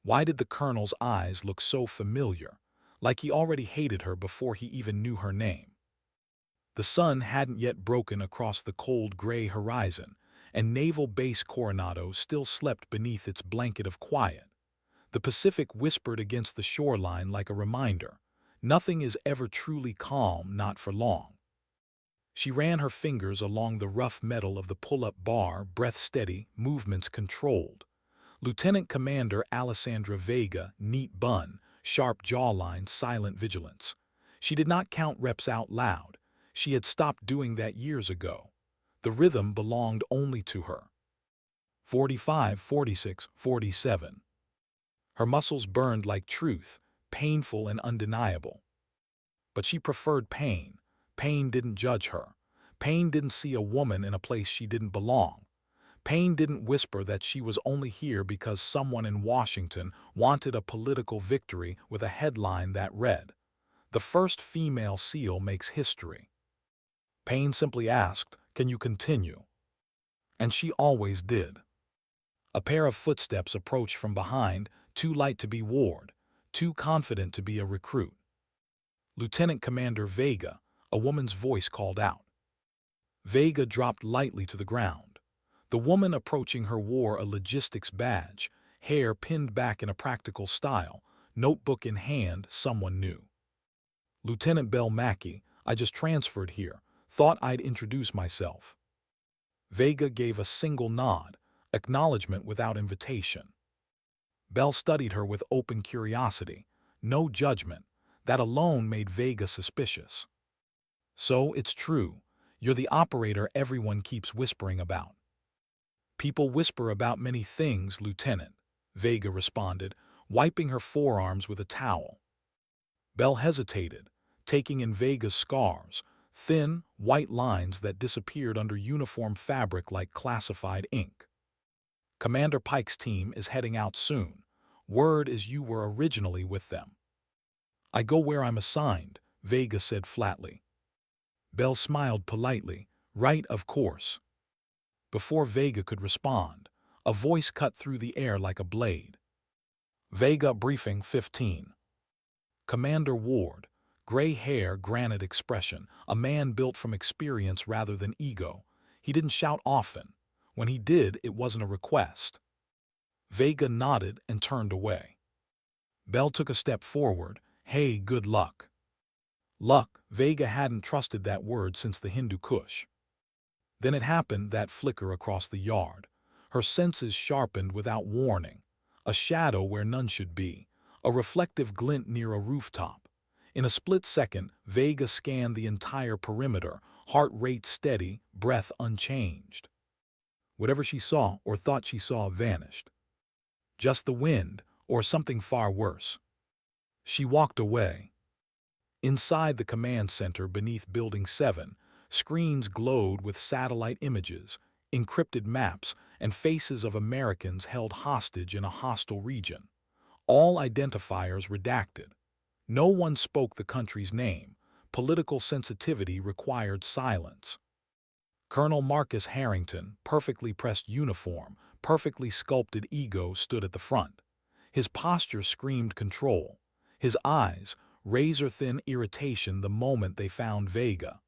Why did the colonel's eyes look so familiar, like he already hated her before he even knew her name? The sun hadn't yet broken across the cold gray horizon, and Naval Base Coronado still slept beneath its blanket of quiet. The Pacific whispered against the shoreline like a reminder. Nothing is ever truly calm, not for long. She ran her fingers along the rough metal of the pull-up bar, breath steady, movements controlled. Lieutenant Commander Alessandra Vega, neat bun, sharp jawline, silent vigilance. She did not count reps out loud. She had stopped doing that years ago. The rhythm belonged only to her. 45, 46, 47. Her muscles burned like truth, painful and undeniable. But she preferred pain. Pain didn't judge her. Pain didn't see a woman in a place she didn't belong. Pain didn't whisper that she was only here because someone in Washington wanted a political victory with a headline that read, "The first female SEAL makes history." Pain simply asked, "Can you continue?" And she always did. A pair of footsteps approached from behind, too light to be Ward, too confident to be a recruit. "Lieutenant Commander Vega," a woman's voice called out. Vega dropped lightly to the ground. The woman approaching her wore a logistics badge, hair pinned back in a practical style, notebook in hand, someone new. "Lieutenant Belle Mackey, I just transferred here. Thought I'd introduce myself." Vega gave a single nod, acknowledgement without invitation. Belle studied her with open curiosity, no judgment. That alone made Vega suspicious. "So it's true. You're the operator everyone keeps whispering about." "People whisper about many things, Lieutenant," Vega responded, wiping her forearms with a towel. Belle hesitated, taking in Vega's scars, thin, white lines that disappeared under uniform fabric like classified ink. "Commander Pike's team is heading out soon. Word is you were originally with them." "I go where I'm assigned," Vega said flatly. Belle smiled politely. "Right, of course." Before Vega could respond, a voice cut through the air like a blade. "Vega briefing 15. Commander Ward, gray hair, granite expression, a man built from experience rather than ego. He didn't shout often. When he did, it wasn't a request." Vega nodded and turned away. Belle took a step forward. "Hey, good luck." Luck, Vega hadn't trusted that word since the Hindu Kush. Then it happened, that flicker across the yard. Her senses sharpened without warning. A shadow where none should be. A reflective glint near a rooftop. In a split second, Vega scanned the entire perimeter, heart rate steady, breath unchanged. Whatever she saw or thought she saw vanished. Just the wind, or something far worse. She walked away. Inside the command center beneath Building 7, screens glowed with satellite images, encrypted maps, and faces of Americans held hostage in a hostile region. All identifiers redacted. No one spoke the country's name. Political sensitivity required silence. Colonel Marcus Harrington, perfectly pressed uniform, perfectly sculpted ego, stood at the front. His posture screamed control. His eyes, razor-thin irritation the moment they found Vega.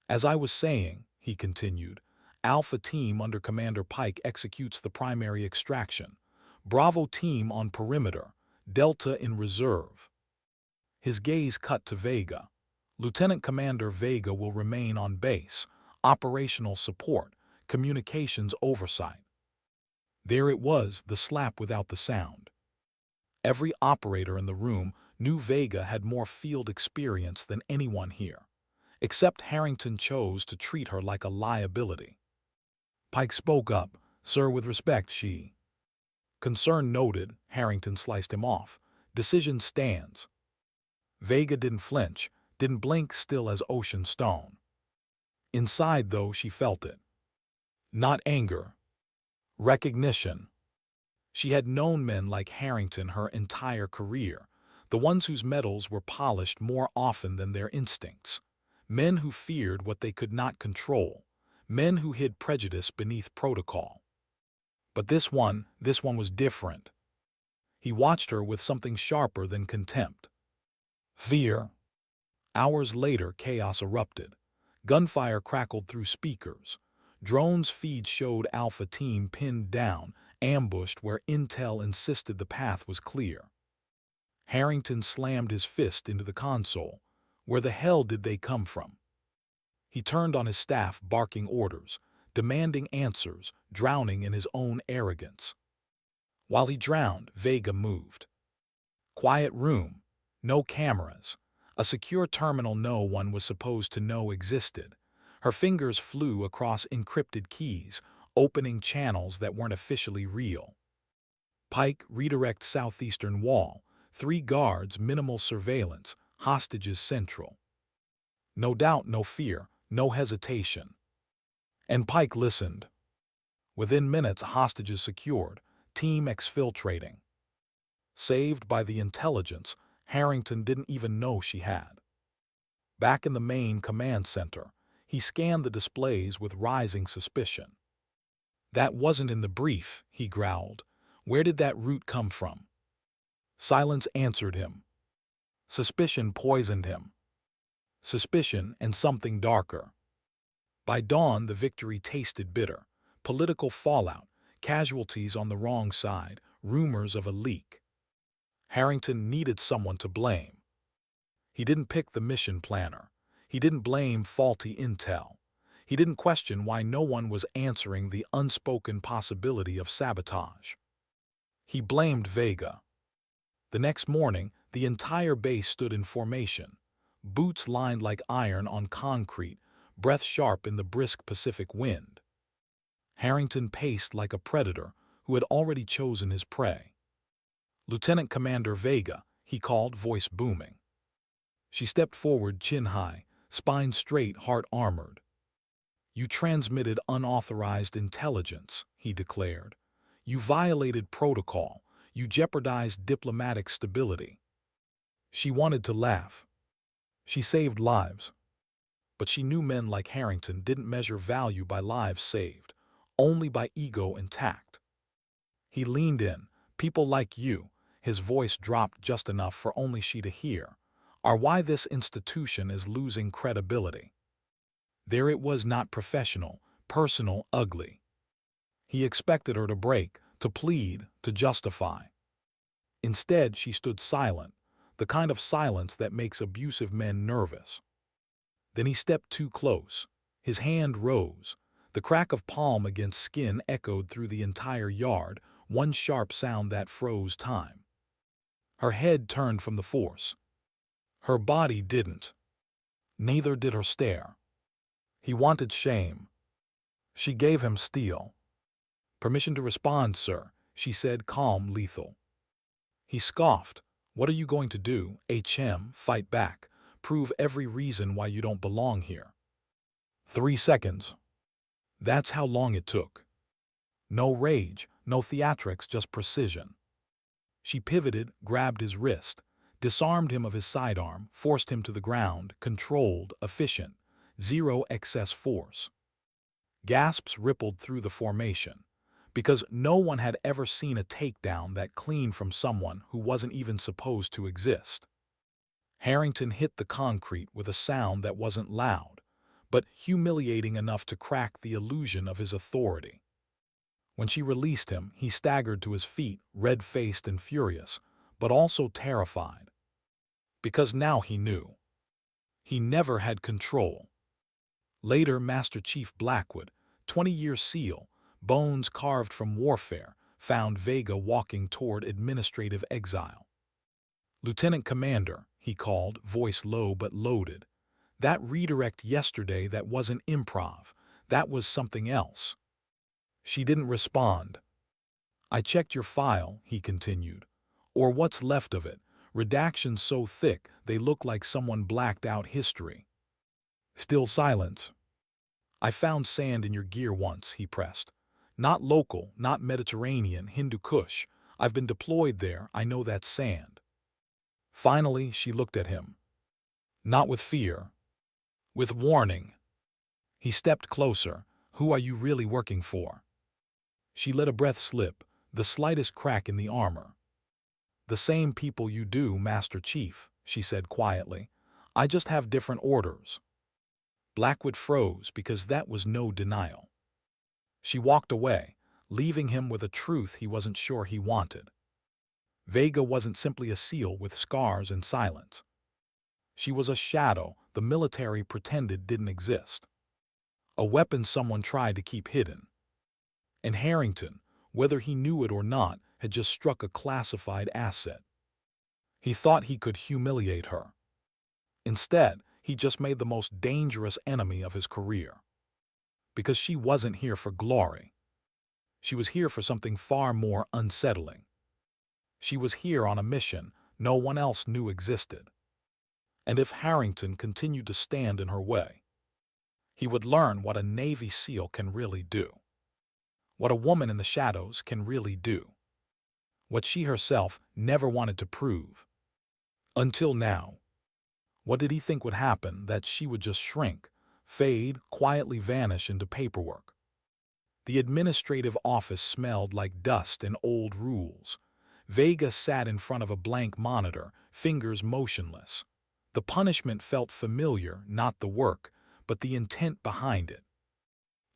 "As I was saying," he continued, "Alpha Team under Commander Pike executes the primary extraction. Bravo Team on perimeter, Delta in reserve." His gaze cut to Vega. "Lieutenant Commander Vega will remain on base, operational support, communications oversight." There it was, the slap without the sound. Every operator in the room knew Vega had more field experience than anyone here. Except Harrington chose to treat her like a liability. Pike spoke up. "Sir, with respect, she." "Concern noted," Harrington sliced him off. "Decision stands." Vega didn't flinch, didn't blink, still as ocean stone. Inside, though, she felt it. Not anger. Recognition. She had known men like Harrington her entire career, the ones whose metals were polished more often than their instincts. Men who feared what they could not control. Men who hid prejudice beneath protocol. But this one was different. He watched her with something sharper than contempt. Fear. Hours later, chaos erupted. Gunfire crackled through speakers. Drones' feeds showed Alpha Team pinned down, ambushed where intel insisted the path was clear. Harrington slammed his fist into the console. Where the hell did they come from? He turned on his staff, barking orders, demanding answers, drowning in his own arrogance. While he drowned, Vega moved. Quiet room, no cameras, a secure terminal no one was supposed to know existed. Her fingers flew across encrypted keys, opening channels that weren't officially real. Pike, redirect southeastern wall, 3 guards, minimal surveillance, hostages central. No doubt, no fear, no hesitation. And Pike listened. Within minutes, hostages secured, team exfiltrating. Saved by the intelligence Harrington didn't even know she had. Back in the main command center, he scanned the displays with rising suspicion. That wasn't in the brief, he growled. Where did that route come from? Silence answered him. Suspicion poisoned him. Suspicion and something darker. By dawn, the victory tasted bitter. Political fallout, casualties on the wrong side, rumors of a leak. Harrington needed someone to blame. He didn't pick the mission planner. He didn't blame faulty intel. He didn't question why no one was answering the unspoken possibility of sabotage. He blamed Vega. The next morning, the entire base stood in formation, boots lined like iron on concrete, breath sharp in the brisk Pacific wind. Harrington paced like a predator who had already chosen his prey. "Lieutenant Commander Vega," he called, voice booming. She stepped forward, chin high, spine straight, heart armored. "You transmitted unauthorized intelligence," he declared. "You violated protocol. You jeopardized diplomatic stability." She wanted to laugh. She saved lives. But she knew men like Harrington didn't measure value by lives saved, only by ego and tact. He leaned in. "People like you," his voice dropped just enough for only she to hear, "are why this institution is losing credibility." There it was, not professional, personal, ugly. He expected her to break, to plead, to justify. Instead, she stood silent, the kind of silence that makes abusive men nervous. Then he stepped too close. His hand rose. The crack of palm against skin echoed through the entire yard, one sharp sound that froze time. Her head turned from the force. Her body didn't. Neither did her stare. He wanted shame. She gave him steel. "Permission to respond, sir," she said, calm, lethal. He scoffed. "What are you going to do, HM? Fight back? Prove every reason why you don't belong here?" 3 seconds. That's how long it took. No rage, no theatrics, just precision. She pivoted, grabbed his wrist, disarmed him of his sidearm, forced him to the ground, controlled, efficient, zero excess force. Gasps rippled through the formation, because no one had ever seen a takedown that clean from someone who wasn't even supposed to exist. Harrington hit the concrete with a sound that wasn't loud, but humiliating enough to crack the illusion of his authority. When she released him, he staggered to his feet, red-faced and furious, but also terrified. Because now he knew. He never had control. Later, Master Chief Blackwood, 20-year SEAL, bones carved from warfare, found Vega walking toward administrative exile. "Lieutenant Commander," he called, voice low but loaded. "That redirect yesterday, that wasn't improv. That was something else." She didn't respond. "I checked your file," he continued, "or what's left of it. Redactions so thick they look like someone blacked out history." Still silence. "I found sand in your gear once," he pressed. "Not local, not Mediterranean, Hindu Kush. I've been deployed there, I know that sand." Finally, she looked at him. Not with fear. With warning. He stepped closer. "Who are you really working for?" She let a breath slip, the slightest crack in the armor. "The same people you do, Master Chief," she said quietly. "I just have different orders." Blackwood froze because that was no denial. She walked away, leaving him with a truth he wasn't sure he wanted. Vega wasn't simply a SEAL with scars and silence. She was a shadow the military pretended didn't exist. A weapon someone tried to keep hidden. And Harrington, whether he knew it or not, had just struck a classified asset. He thought he could humiliate her. Instead, he just made the most dangerous enemy of his career. Because she wasn't here for glory. She was here for something far more unsettling. She was here on a mission no one else knew existed. And if Harrington continued to stand in her way, he would learn what a Navy SEAL can really do. What a woman in the shadows can really do. What she herself never wanted to prove. Until now. What did he think would happen? That she would just shrink, fade, quietly vanish into paperwork. The administrative office smelled like dust and old rules. Vega sat in front of a blank monitor, fingers motionless. The punishment felt familiar, not the work, but the intent behind it.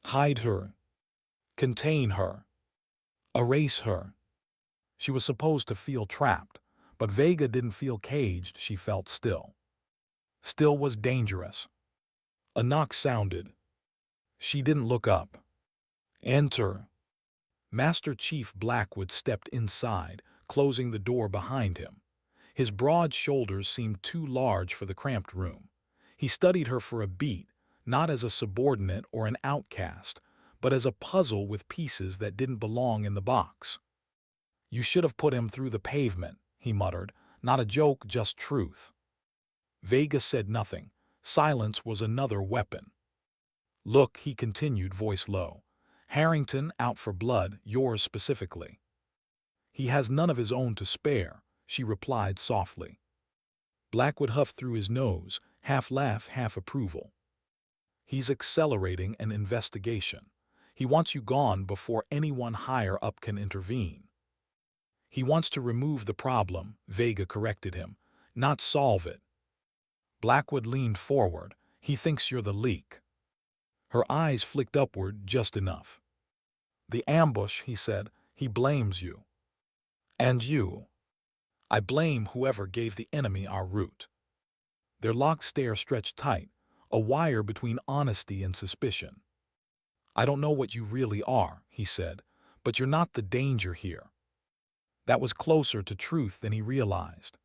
Hide her. Contain her. Erase her. She was supposed to feel trapped, but Vega didn't feel caged, she felt still. Still was dangerous. A knock sounded. She didn't look up. Enter. Master Chief Blackwood stepped inside, closing the door behind him. His broad shoulders seemed too large for the cramped room. He studied her for a beat, not as a subordinate or an outcast, but as a puzzle with pieces that didn't belong in the box. "You should have put him through the pavement," he muttered. "Not a joke, just truth." Vega said nothing. Silence was another weapon. "Look," he continued, voice low. "Harrington out for blood, yours specifically." "He has none of his own to spare," she replied softly. Blackwood huffed through his nose, half laugh, half approval. "He's accelerating an investigation. He wants you gone before anyone higher up can intervene." "He wants to remove the problem," Vega corrected him, "not solve it." Blackwood leaned forward. "He thinks you're the leak." Her eyes flicked upward just enough. "The ambush," he said. "He blames you." "And you?" "I blame whoever gave the enemy our route." Their locked stare stretched tight, a wire between honesty and suspicion. "I don't know what you really are," he said, "but you're not the danger here." That was closer to truth than he realized.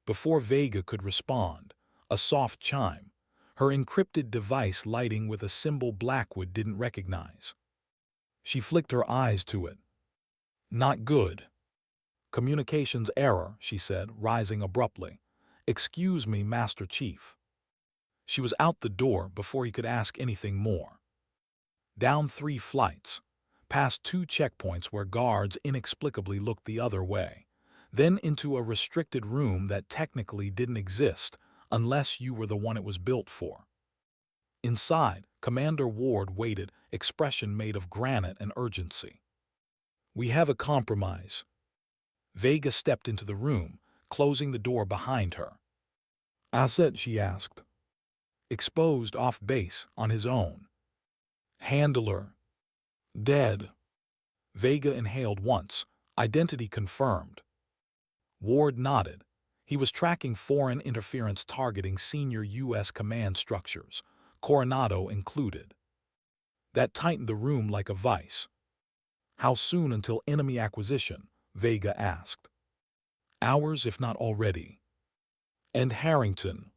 Before Vega could respond, a soft chime, her encrypted device lighting with a symbol Blackwood didn't recognize. She flicked her eyes to it. "Not good." "Communications error," she said, rising abruptly. "Excuse me, Master Chief." She was out the door before he could ask anything more. Down 3 flights, past 2 checkpoints where guards inexplicably looked the other way, then into a restricted room that technically didn't exist unless you were the one it was built for. Inside, Commander Ward waited, expression made of granite and urgency. "We have a compromise." Vega stepped into the room, closing the door behind her. "Asset?" she asked. "Exposed off base, on his own." "Handler?" "Dead." Vega inhaled once, identity confirmed. Ward nodded. He was tracking foreign interference targeting senior U.S. command structures, Coronado included. That tightened the room like a vice. "How soon until enemy acquisition?" Vega asked. "Hours, if not already." "And Harrington?"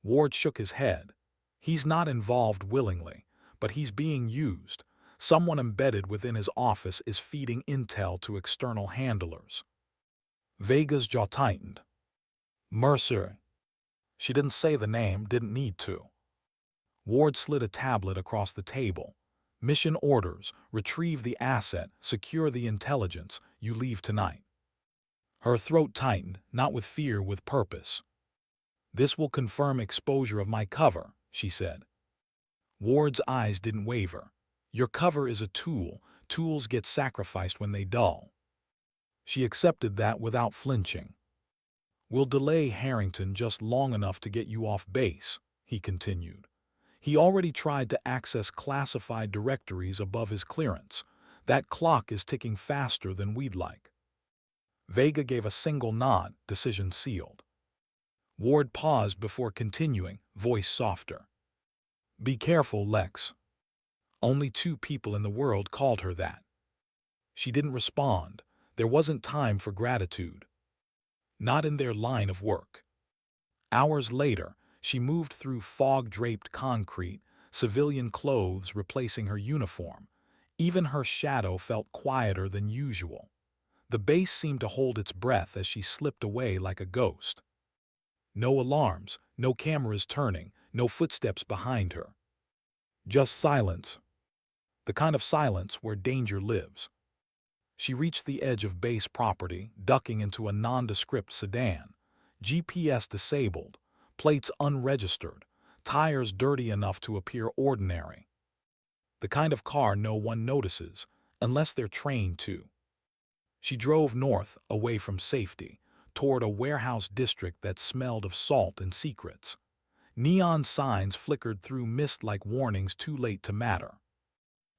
Ward shook his head. "He's not involved willingly, but he's being used. Someone embedded within his office is feeding intel to external handlers." Vega's jaw tightened. "Mercer." She didn't say the name, didn't need to. Ward slid a tablet across the table. "Mission orders, retrieve the asset, secure the intelligence, you leave tonight." Her throat tightened, not with fear, with purpose. "This will confirm exposure of my cover," she said. Ward's eyes didn't waver. "Your cover is a tool. Tools get sacrificed when they dull." She accepted that without flinching. "We'll delay Harrington just long enough to get you off base," he continued. "He already tried to access classified directories above his clearance. That clock is ticking faster than we'd like." Vega gave a single nod, decision sealed. Ward paused before continuing, voice softer. "Be careful, Lex. Only 2 people in the world called her that." She didn't respond. There wasn't time for gratitude. Not in their line of work. Hours later, she moved through fog-draped concrete, civilian clothes replacing her uniform. Even her shadow felt quieter than usual. The base seemed to hold its breath as she slipped away like a ghost. No alarms, no cameras turning, no footsteps behind her. Just silence. The kind of silence where danger lives. She reached the edge of base property, ducking into a nondescript sedan. GPS disabled, plates unregistered, tires dirty enough to appear ordinary. The kind of car no one notices, unless they're trained to. She drove north, away from safety, toward a warehouse district that smelled of salt and secrets. Neon signs flickered through mist like warnings too late to matter.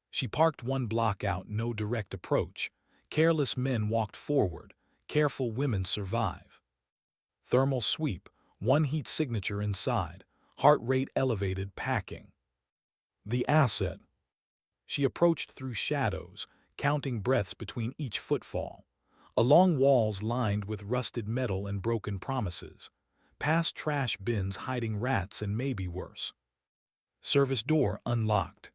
She parked 1 block out, no direct approach. Careless men walked forward, careful women survive. Thermal sweep, 1 heat signature inside, heart rate elevated, packing. The asset. She approached through shadows, counting breaths between each footfall. Along walls lined with rusted metal and broken promises. Past trash bins hiding rats and maybe worse. Service door unlocked.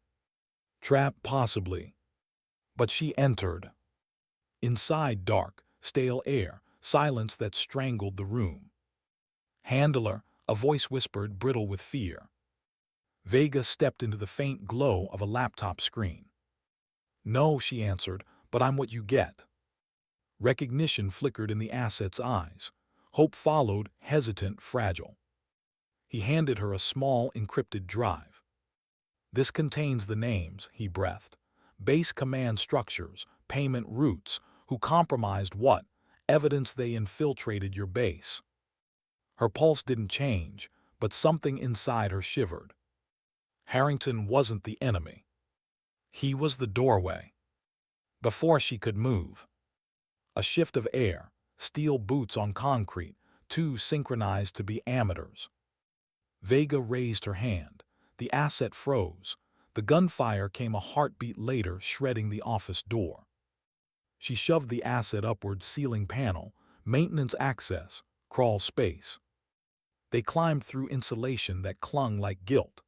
Trap possibly. But she entered. Inside dark, stale air, silence that strangled the room. "Handler," a voice whispered, brittle with fear. Vega stepped into the faint glow of a laptop screen. "No," she answered, "but I'm what you get." Recognition flickered in the asset's eyes. Hope followed, hesitant, fragile. He handed her a small, encrypted drive. "This contains the names," he breathed. "Base command structures, payment routes, who compromised what, evidence they infiltrated your base." Her pulse didn't change, but something inside her shivered. Harrington wasn't the enemy. He was the doorway. Before she could move. A shift of air, steel boots on concrete, 2 synchronized to be amateurs. Vega raised her hand. The asset froze. The gunfire came a heartbeat later, shredding the office door. She shoved the asset upward, ceiling panel, maintenance access, crawl space. They climbed through insulation that clung like guilt.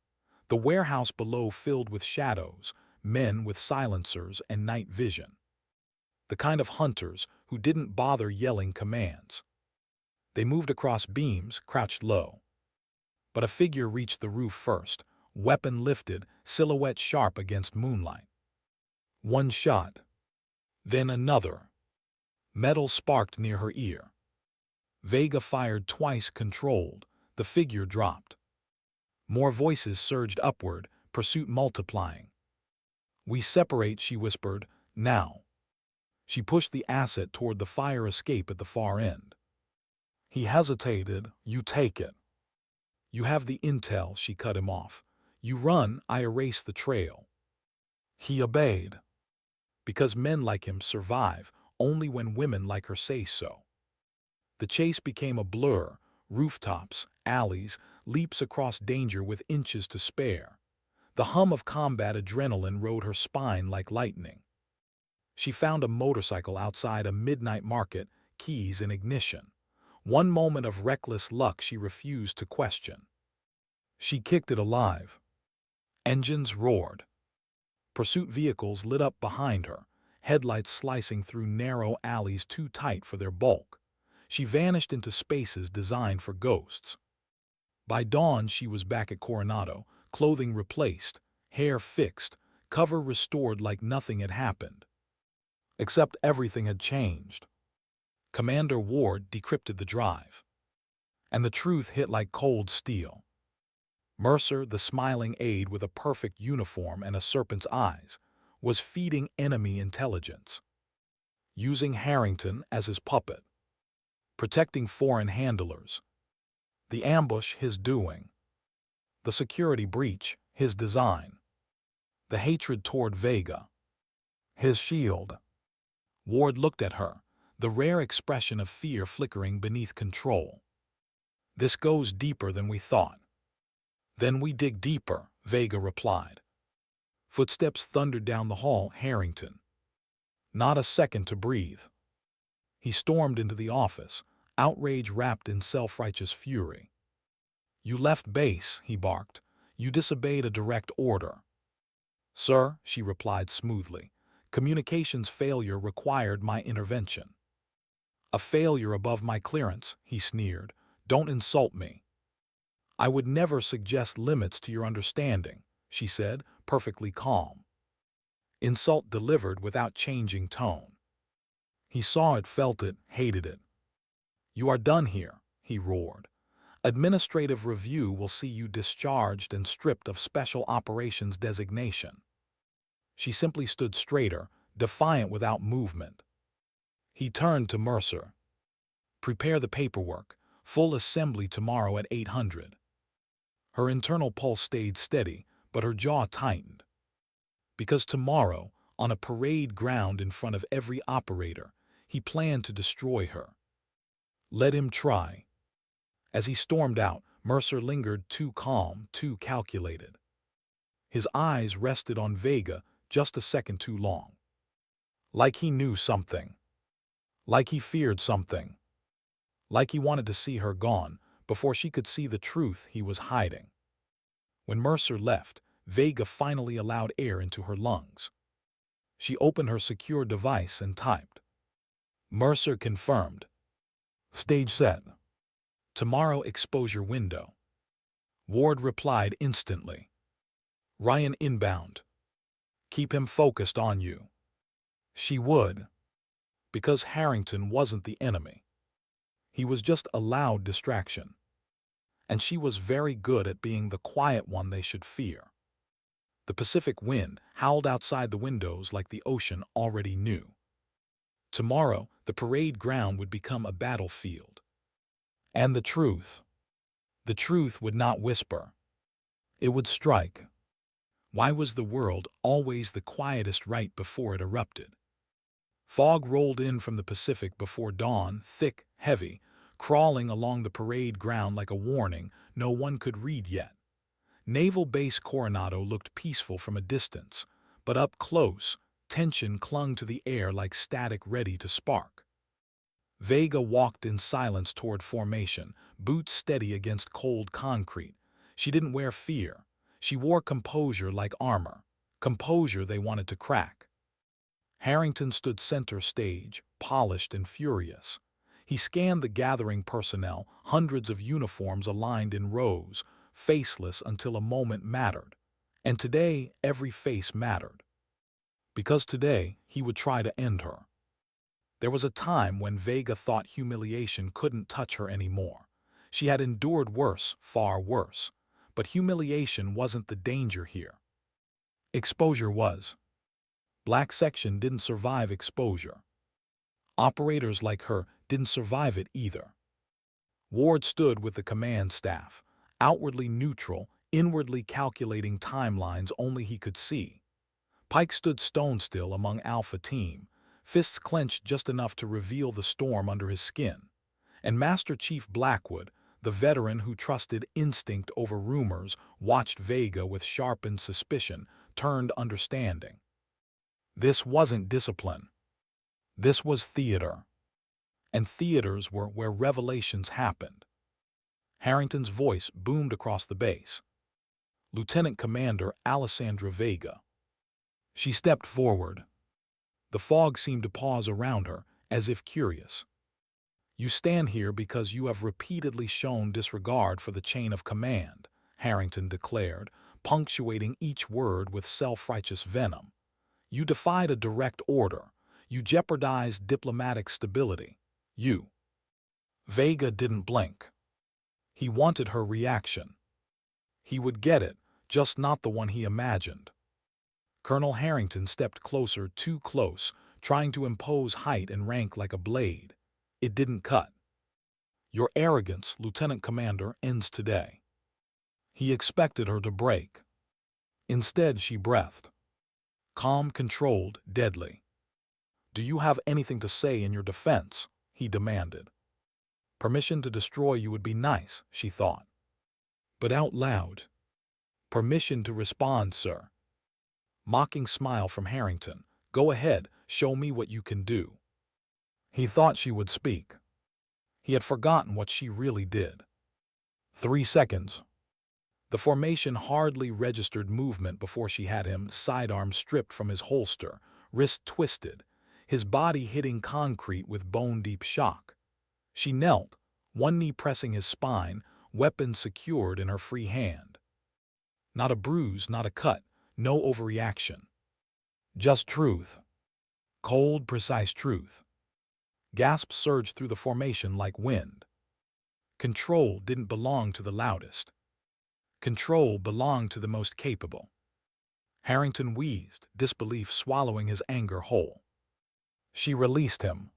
The warehouse below filled with shadows, men with silencers and night vision. The kind of hunters who didn't bother yelling commands. They moved across beams, crouched low. But a figure reached the roof first, weapon lifted, silhouette sharp against moonlight. 1 shot. Then another. Metal sparked near her ear. Vega fired twice, controlled. The figure dropped. More voices surged upward, pursuit multiplying. "We separate," she whispered, "now." She pushed the asset toward the fire escape at the far end. He hesitated. "You take it." "You have the intel," she cut him off. "You run, I erase the trail." He obeyed. Because men like him survive only when women like her say so. The chase became a blur, rooftops, alleys, leaps across danger with inches to spare. The hum of combat adrenaline rode her spine like lightning. She found a motorcycle outside a midnight market, keys in ignition. 1 moment of reckless luck she refused to question. She kicked it alive. Engines roared. Pursuit vehicles lit up behind her, headlights slicing through narrow alleys too tight for their bulk. She vanished into spaces designed for ghosts. By dawn she was back at Coronado, clothing replaced, hair fixed, cover restored like nothing had happened. Except everything had changed. Commander Ward decrypted the drive. And the truth hit like cold steel. Mercer, the smiling aide with a perfect uniform and a serpent's eyes, was feeding enemy intelligence. using Harrington as his puppet, protecting foreign handlers, the ambush his doing, the security breach his design, the hatred toward Vega his shield. Ward looked at her, the rare expression of fear flickering beneath control. This goes deeper than we thought. Then we dig deeper, Vega replied. Footsteps thundered down the hall. Harrington. Not a second to breathe. He stormed into the office, outrage wrapped in self-righteous fury. You left base, he barked. You disobeyed a direct order. Sir, she replied smoothly, communications failure required my intervention. A failure above my clearance, he sneered. Don't insult me. I would never suggest limits to your understanding, she said, perfectly calm. Insult delivered without changing tone. He saw it, felt it, hated it. You are done here, he roared. Administrative review will see you discharged and stripped of special operations designation. She simply stood straighter, defiant without movement. He turned to Mercer. Prepare the paperwork. Full assembly tomorrow at 800. Her internal pulse stayed steady, but her jaw tightened. Because tomorrow, on a parade ground in front of every operator, he planned to destroy her. Let him try. As he stormed out, Mercer lingered, too calm, too calculated. His eyes rested on Vega just a second too long. Like he knew something. Like he feared something. Like he wanted to see her gone before she could see the truth he was hiding. When Mercer left, Vega finally allowed air into her lungs. She opened her secure device and typed. Mercer confirmed. Stage set. Tomorrow exposure window. Ward replied instantly. Ryan inbound. Keep him focused on you. She would. Because Harrington wasn't the enemy. He was just a loud distraction. And she was very good at being the quiet one they should fear. The Pacific wind howled outside the windows like the ocean already knew. Tomorrow, the parade ground would become a battlefield. And the truth would not whisper. It would strike. Why was the world always the quietest right before it erupted? Fog rolled in from the Pacific before dawn, thick, heavy, crawling along the parade ground like a warning no one could read yet. Naval Base Coronado looked peaceful from a distance, but up close, tension clung to the air like static ready to spark. Vega walked in silence toward formation, boots steady against cold concrete. She didn't wear fear. She wore composure like armor, composure they wanted to crack. Harrington stood center stage, polished and furious. He scanned the gathering personnel, hundreds of uniforms aligned in rows, faceless until a moment mattered. And today, every face mattered. Because today, he would try to end her. There was a time when Vega thought humiliation couldn't touch her anymore. She had endured worse, far worse. But humiliation wasn't the danger here. Exposure was. Black Section didn't survive exposure. Operators like her didn't survive it either. Ward stood with the command staff, outwardly neutral, inwardly calculating timelines only he could see. Pike stood stone still among Alpha Team, fists clenched just enough to reveal the storm under his skin. And Master Chief Blackwood, the veteran who trusted instinct over rumors, watched Vega with sharpened suspicion, turned understanding. This wasn't discipline. This was theater. And theaters were where revelations happened. Harrington's voice boomed across the base. Lieutenant Commander Alessandra Vega. She stepped forward. The fog seemed to pause around her, as if curious. You stand here because you have repeatedly shown disregard for the chain of command, Harrington declared, punctuating each word with self-righteous venom. You defied a direct order. You jeopardized diplomatic stability. You. Vega didn't blink. He wanted her reaction. He would get it, just not the one he imagined. Colonel Harrington stepped closer, too close, trying to impose height and rank like a blade. It didn't cut. Your arrogance, Lieutenant Commander, ends today. He expected her to break. Instead, she breathed. Calm, controlled, deadly. Do you have anything to say in your defense? He demanded. Permission to destroy you would be nice, she thought. But out loud. Permission to respond, sir. Mocking smile from Harrington. Go ahead, show me what you can do. He thought she would speak. He had forgotten what she really did. 3 seconds. The formation hardly registered movement before she had him, sidearm stripped from his holster, wrist twisted, his body hitting concrete with bone-deep shock. She knelt, one knee pressing his spine, weapon secured in her free hand. Not a bruise, not a cut, no overreaction. Just truth. Cold, precise truth. Gasps surged through the formation like wind. Control didn't belong to the loudest. Control belonged to the most capable. Harrington wheezed, disbelief swallowing his anger whole. She released him.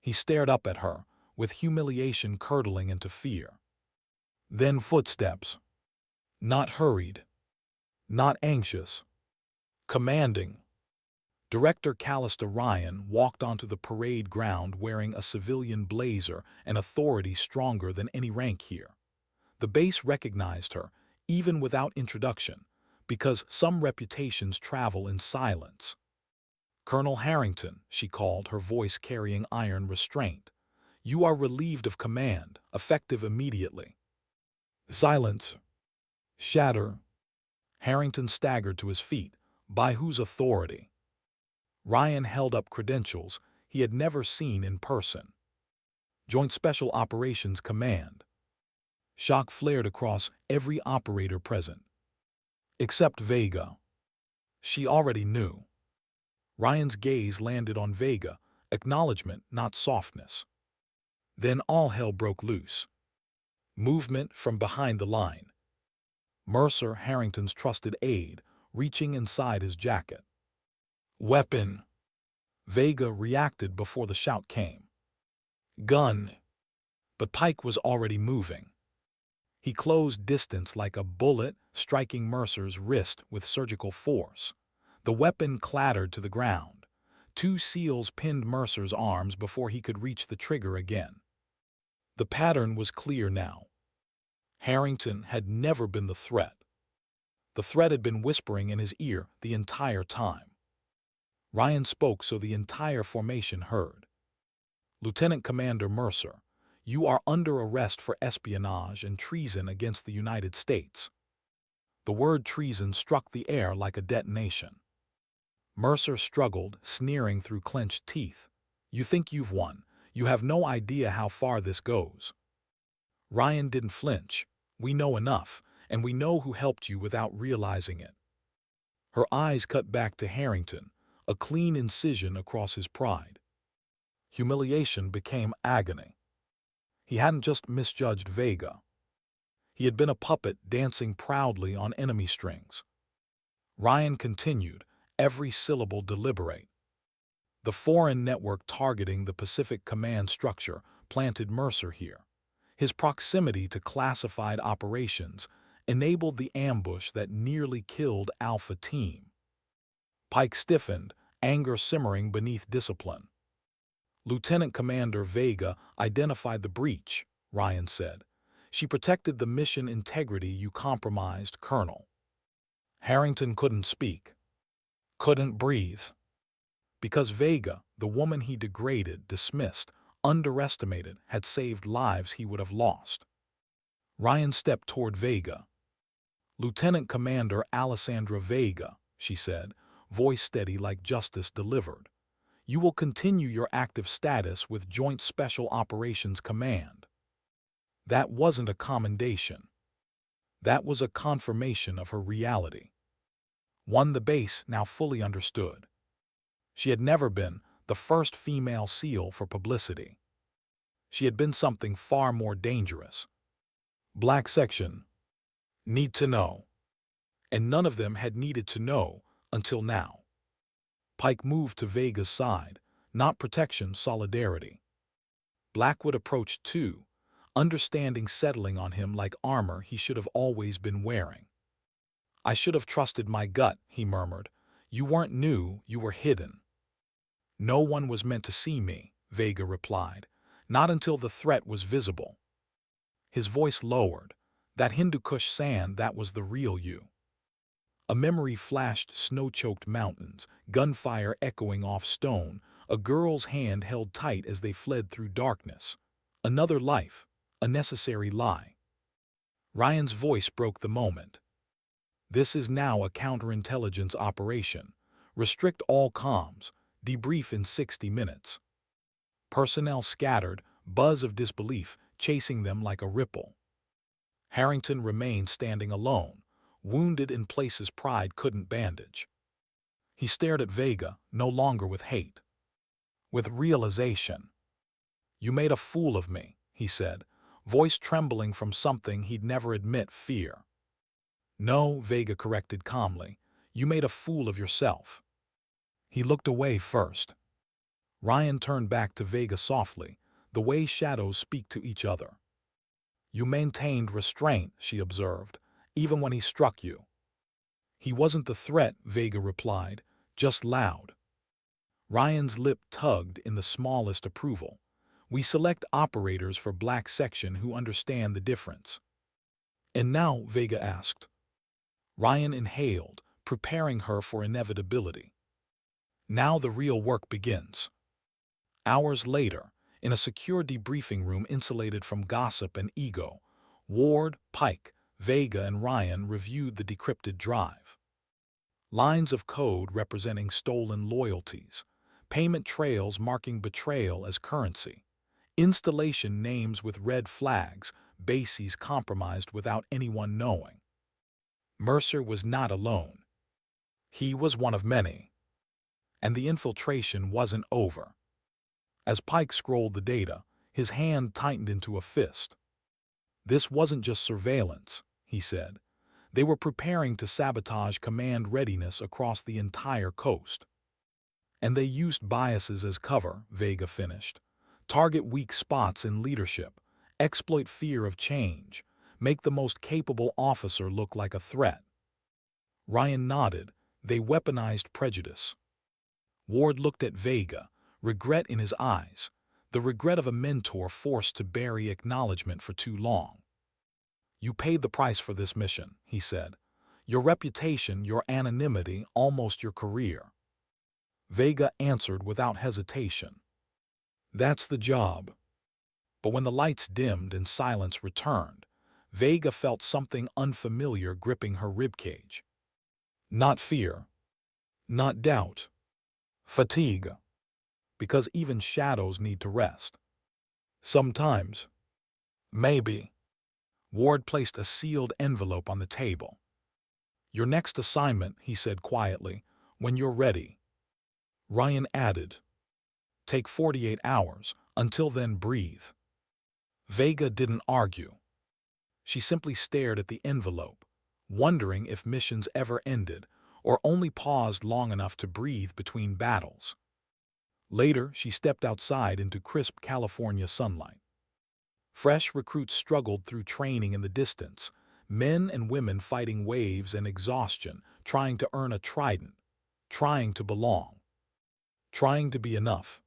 He stared up at her, with humiliation curdling into fear. Then footsteps. Not hurried. Not anxious. Commanding. Director Callista Ryan walked onto the parade ground wearing a civilian blazer, an authority stronger than any rank here. The base recognized her, even without introduction, because some reputations travel in silence. Colonel Harrington, she called, her voice carrying iron restraint. You are relieved of command, effective immediately. Silence. Shatter. Harrington staggered to his feet. By whose authority? Ryan held up credentials he had never seen in person. Joint Special Operations Command. Shock flared across every operator present. Except Vega. She already knew. Ryan's gaze landed on Vega, acknowledgement, not softness. Then all hell broke loose. Movement from behind the line. Mercer, Harrington's trusted aide, reaching inside his jacket. Weapon. Vega reacted before the shout came. Gun. But Pike was already moving. He closed distance like a bullet, striking Mercer's wrist with surgical force. The weapon clattered to the ground. 2 seals pinned Mercer's arms before he could reach the trigger again. The pattern was clear now. Harrington had never been the threat. The threat had been whispering in his ear the entire time. Ryan spoke so the entire formation heard. Lieutenant Commander Mercer, you are under arrest for espionage and treason against the United States. The word treason struck the air like a detonation. Mercer struggled, sneering through clenched teeth. You think you've won. You have no idea how far this goes. Ryan didn't flinch. We know enough, and we know who helped you without realizing it. Her eyes cut back to Harrington, a clean incision across his pride. Humiliation became agony. He hadn't just misjudged Vega. He had been a puppet dancing proudly on enemy strings. Ryan continued, every syllable deliberate. The foreign network targeting the Pacific Command structure planted Mercer here. His proximity to classified operations enabled the ambush that nearly killed Alpha Team. Pike stiffened, anger simmering beneath discipline. Lieutenant Commander Vega identified the breach, Ryan said. She protected the mission integrity you compromised, Colonel. Harrington couldn't speak. Couldn't breathe. Because Vega, the woman he degraded, dismissed, underestimated, had saved lives he would have lost. Ryan stepped toward Vega. Lieutenant Commander Alessandra Vega, she said, voice steady like justice delivered. You will continue your active status with Joint Special Operations Command. That wasn't a commendation. That was a confirmation of her reality. One the base now fully understood. She had never been the first female SEAL for publicity. She had been something far more dangerous. Black section. Need to know. And none of them had needed to know until now. Pike moved to Vega's side, not protection, solidarity. Blackwood approached too, understanding settling on him like armor he should have always been wearing. "I should have trusted my gut," he murmured. "You weren't new, you were hidden." "No one was meant to see me," Vega replied, "not until the threat was visible." His voice lowered. "That Hindu Kush sand, that was the real you." A memory flashed: snow-choked mountains, gunfire echoing off stone, a girl's hand held tight as they fled through darkness. Another life, a necessary lie. Ryan's voice broke the moment. "This is now a counterintelligence operation. Restrict all comms. Debrief in 60 minutes. Personnel scattered, buzz of disbelief chasing them like a ripple. Harrington remained standing alone, wounded in places pride couldn't bandage. He stared at Vega, no longer with hate, with realization. "You made a fool of me," he said, voice trembling from something he'd never admit: fear. "No," Vega corrected calmly, "you made a fool of yourself." He looked away first. Ryan turned back to Vega softly, the way shadows speak to each other. "You maintained restraint," she observed, "even when he struck you." "He wasn't the threat," Vega replied, "just loud." Ryan's lip tugged in the smallest approval. "We select operators for Black Section who understand the difference." "And now?" Vega asked. Ryan inhaled, preparing her for inevitability. "Now the real work begins." Hours later, in a secure debriefing room insulated from gossip and ego, Ward, Pike, Vega, and Ryan reviewed the decrypted drive. Lines of code representing stolen loyalties, payment trails marking betrayal as currency, installation names with red flags, bases compromised without anyone knowing. Mercer was not alone. He was one of many. And the infiltration wasn't over. As Pike scrolled the data, his hand tightened into a fist. "This wasn't just surveillance," he said. "They were preparing to sabotage command readiness across the entire coast." "And they used biases as cover," Vega finished. "Target weak spots in leadership, exploit fear of change, make the most capable officer look like a threat." Ryan nodded. "They weaponized prejudice." Ward looked at Vega, regret in his eyes, the regret of a mentor forced to bury acknowledgement for too long. "You paid the price for this mission," he said. "Your reputation, your anonymity, almost your career." Vega answered without hesitation. "That's the job." But when the lights dimmed and silence returned, Vega felt something unfamiliar gripping her ribcage. Not fear, not doubt, fatigue. Because even shadows need to rest. Sometimes. Maybe. Ward placed a sealed envelope on the table. "Your next assignment," he said quietly, "when you're ready." Ryan added, "Take 48 hours. Until then, breathe." Vega didn't argue. She simply stared at the envelope, wondering if missions ever ended or only paused long enough to breathe between battles. Later, she stepped outside into crisp California sunlight. Fresh recruits struggled through training in the distance, men and women fighting waves and exhaustion, trying to earn a trident, trying to belong, trying to be enough.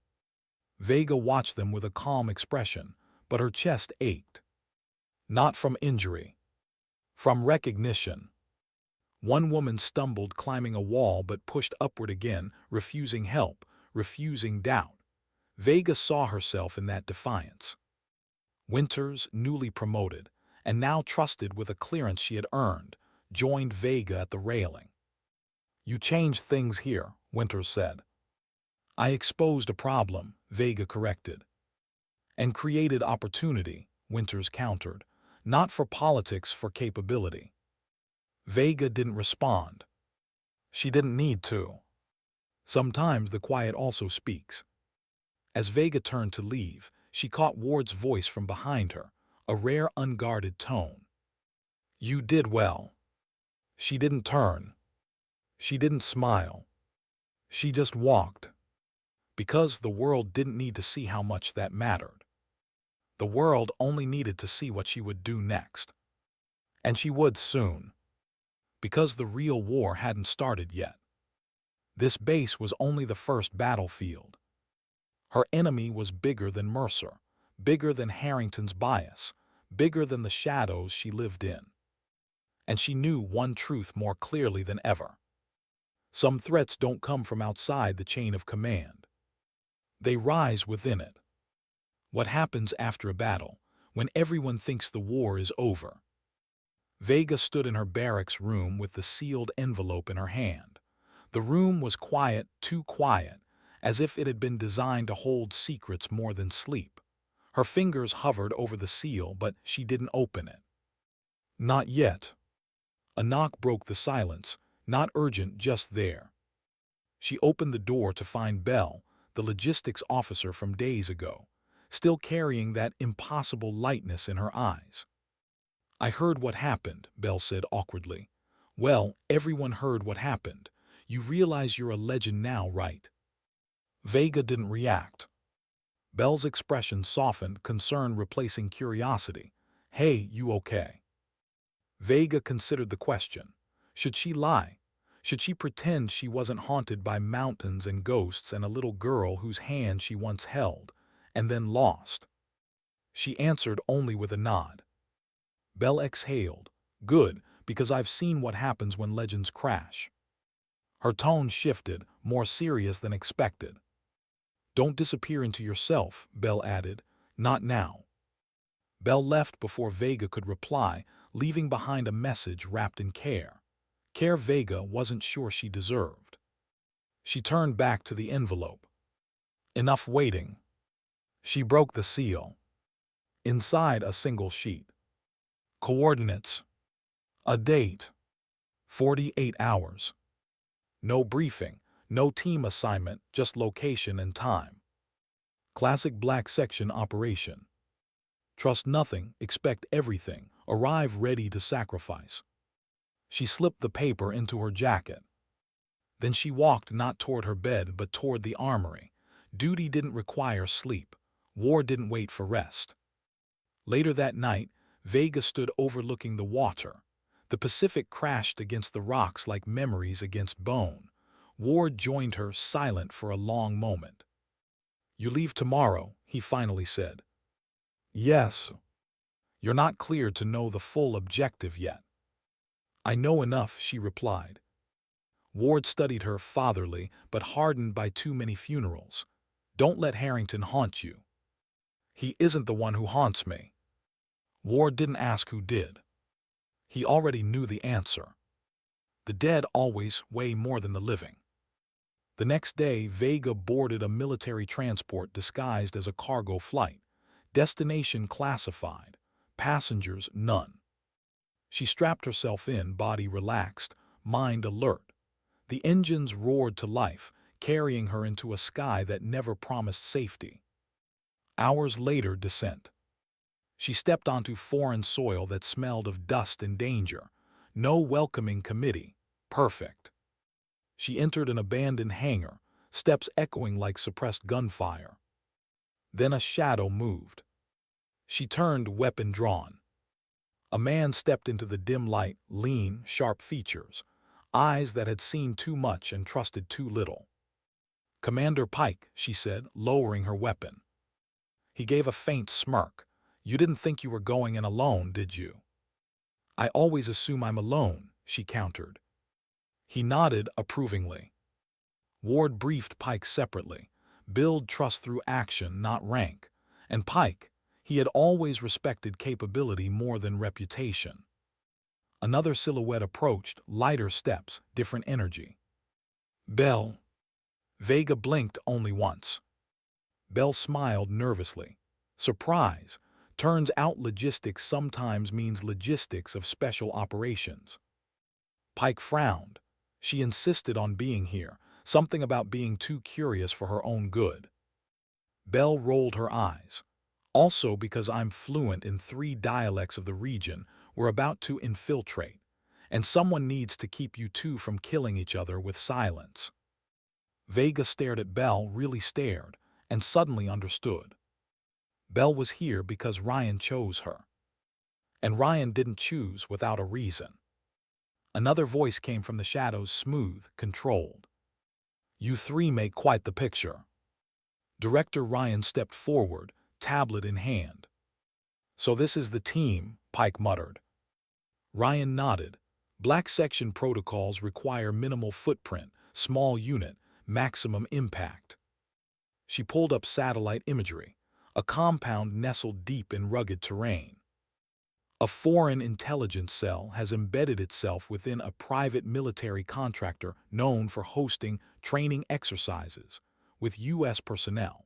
Vega watched them with a calm expression, but her chest ached. Not from injury, from recognition. One woman stumbled climbing a wall but pushed upward again, refusing help, refusing doubt. Vega saw herself in that defiance. Winters, newly promoted, and now trusted with a clearance she had earned, joined Vega at the railing. "You changed things here," Winters said. "I exposed a problem," Vega corrected. "And created opportunity," Winters countered. "Not for politics, for capability." Vega didn't respond. She didn't need to. Sometimes the quiet also speaks. As Vega turned to leave, she caught Ward's voice from behind her, a rare unguarded tone. "You did well." She didn't turn. She didn't smile. She just walked, because the world didn't need to see how much that mattered. The world only needed to see what she would do next. And she would soon, because the real war hadn't started yet. This base was only the first battlefield. Her enemy was bigger than Mercer, bigger than Harrington's bias, bigger than the shadows she lived in. And she knew one truth more clearly than ever. Some threats don't come from outside the chain of command. They rise within it. What happens after a battle, when everyone thinks the war is over? Vega stood in her barracks room with the sealed envelope in her hand. The room was quiet, too quiet, as if it had been designed to hold secrets more than sleep. Her fingers hovered over the seal, but she didn't open it. Not yet. A knock broke the silence, not urgent, just there. She opened the door to find Belle, the logistics officer from days ago, still carrying that impossible lightness in her eyes. "I heard what happened," Belle said awkwardly. "Well, everyone heard what happened. You realize you're a legend now, right?" Vega didn't react. Belle's expression softened, concern replacing curiosity. "Hey, you okay?" Vega considered the question. Should she lie? Should she pretend she wasn't haunted by mountains and ghosts and a little girl whose hand she once held, and then lost? She answered only with a nod. Belle exhaled. "Good, because I've seen what happens when legends crash." Her tone shifted, more serious than expected. "Don't disappear into yourself," Belle added. "Not now." Belle left before Vega could reply, leaving behind a message wrapped in care. Care Vega wasn't sure she deserved. She turned back to the envelope. Enough waiting. She broke the seal. Inside a single sheet. Coordinates. A date. 48 hours. No briefing, no team assignment, just location and time. Classic black section operation. Trust nothing, expect everything, arrive ready to sacrifice. She slipped the paper into her jacket. Then she walked not toward her bed but toward the armory. Duty didn't require sleep. War didn't wait for rest. Later that night, Vega stood overlooking the water. The Pacific crashed against the rocks like memories against bone. Ward joined her, silent for a long moment. "You leave tomorrow," he finally said. "Yes." "You're not cleared to know the full objective yet." "I know enough," she replied. Ward studied her, fatherly, but hardened by too many funerals. "Don't let Harrington haunt you." "He isn't the one who haunts me." Ward didn't ask who did. He already knew the answer. The dead always weigh more than the living. The next day, Vega boarded a military transport disguised as a cargo flight. Destination classified. Passengers none. She strapped herself in, body relaxed, mind alert. The engines roared to life, carrying her into a sky that never promised safety. Hours later, descent. She stepped onto foreign soil that smelled of dust and danger. No welcoming committee. Perfect. She entered an abandoned hangar, steps echoing like suppressed gunfire. Then a shadow moved. She turned, weapon drawn. A man stepped into the dim light, lean, sharp features, eyes that had seen too much and trusted too little. "Commander Pike," she said, lowering her weapon. He gave a faint smirk. "You didn't think you were going in alone, did you?" "I always assume I'm alone," she countered. He nodded approvingly. Ward briefed Pike separately. Build trust through action, not rank. And Pike, he had always respected capability more than reputation. Another silhouette approached, lighter steps, different energy. "Belle." Vega blinked only once. Belle smiled nervously. Surprise. Turns out logistics sometimes means logistics of special operations. Pike frowned. She insisted on being here, something about being too curious for her own good. Belle rolled her eyes. "Also because I'm fluent in 3 dialects of the region, we're about to infiltrate. And someone needs to keep you two from killing each other with silence." Vega stared at Belle, really stared, and suddenly understood. Belle was here because Ryan chose her. And Ryan didn't choose without a reason. Another voice came from the shadows, smooth, controlled. "You three make quite the picture." Director Ryan stepped forward, tablet in hand. "So this is the team," Pike muttered. Ryan nodded. "Black section protocols require minimal footprint, small unit, maximum impact." She pulled up satellite imagery, a compound nestled deep in rugged terrain. A foreign intelligence cell has embedded itself within a private military contractor known for hosting training exercises with U.S. personnel.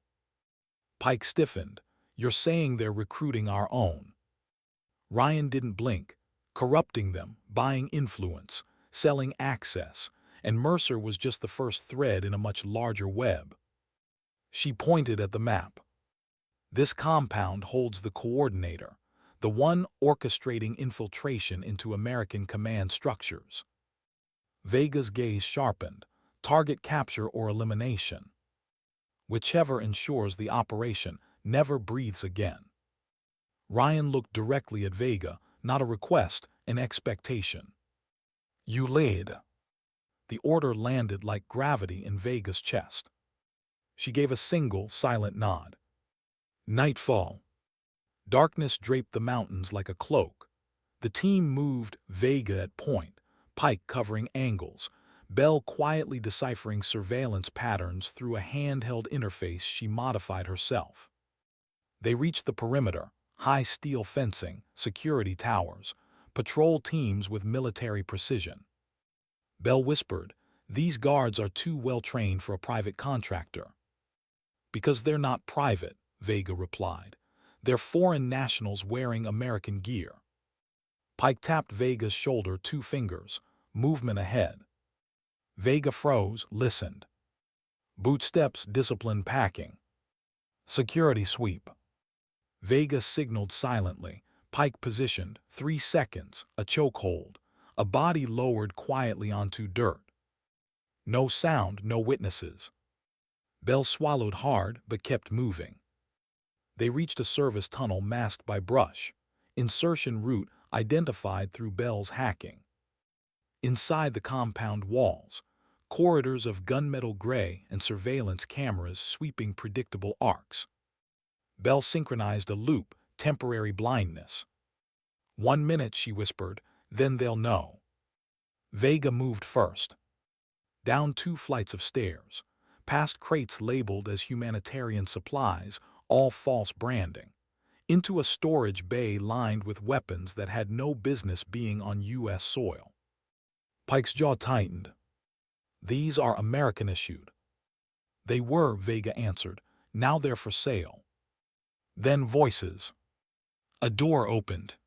Pike stiffened. "You're saying they're recruiting our own?" Ryan didn't blink. "Corrupting them, buying influence, selling access, and Mercer was just the first thread in a much larger web." She pointed at the map. "This compound holds the coordinator, the one orchestrating infiltration into American command structures." Vega's gaze sharpened. "Target capture or elimination. Whichever ensures the operation never breathes again." Ryan looked directly at Vega, not a request, an expectation. "You lead." The order landed like gravity in Vega's chest. She gave a single, silent nod. Nightfall. Darkness draped the mountains like a cloak. The team moved, Vega at point, Pike covering angles, Belle quietly deciphering surveillance patterns through a handheld interface she modified herself. They reached the perimeter, high steel fencing, security towers, patrol teams with military precision. Belle whispered, "These guards are too well trained for a private contractor." "Because they're not private," Vega replied. "They're foreign nationals wearing American gear." Pike tapped Vega's shoulder, 2 fingers. "Movement ahead." Vega froze, listened. Boot steps, disciplined packing. "Security sweep." Vega signaled silently. Pike positioned, 3 seconds, a chokehold, a body lowered quietly onto dirt. No sound, no witnesses. Belle swallowed hard but kept moving. They reached a service tunnel masked by brush. Insertion route identified through Belle's hacking. Inside the compound walls, corridors of gunmetal gray and surveillance cameras sweeping predictable arcs. Belle synchronized a loop, temporary blindness. 1 minute, she whispered, "then they'll know." Vega moved first. Down 2 flights of stairs, past crates labeled as humanitarian supplies, all false branding, into a storage bay lined with weapons that had no business being on U.S. soil. Pike's jaw tightened. "These are American-issued." "They were," Vega answered. "Now they're for sale." Then voices. A door opened.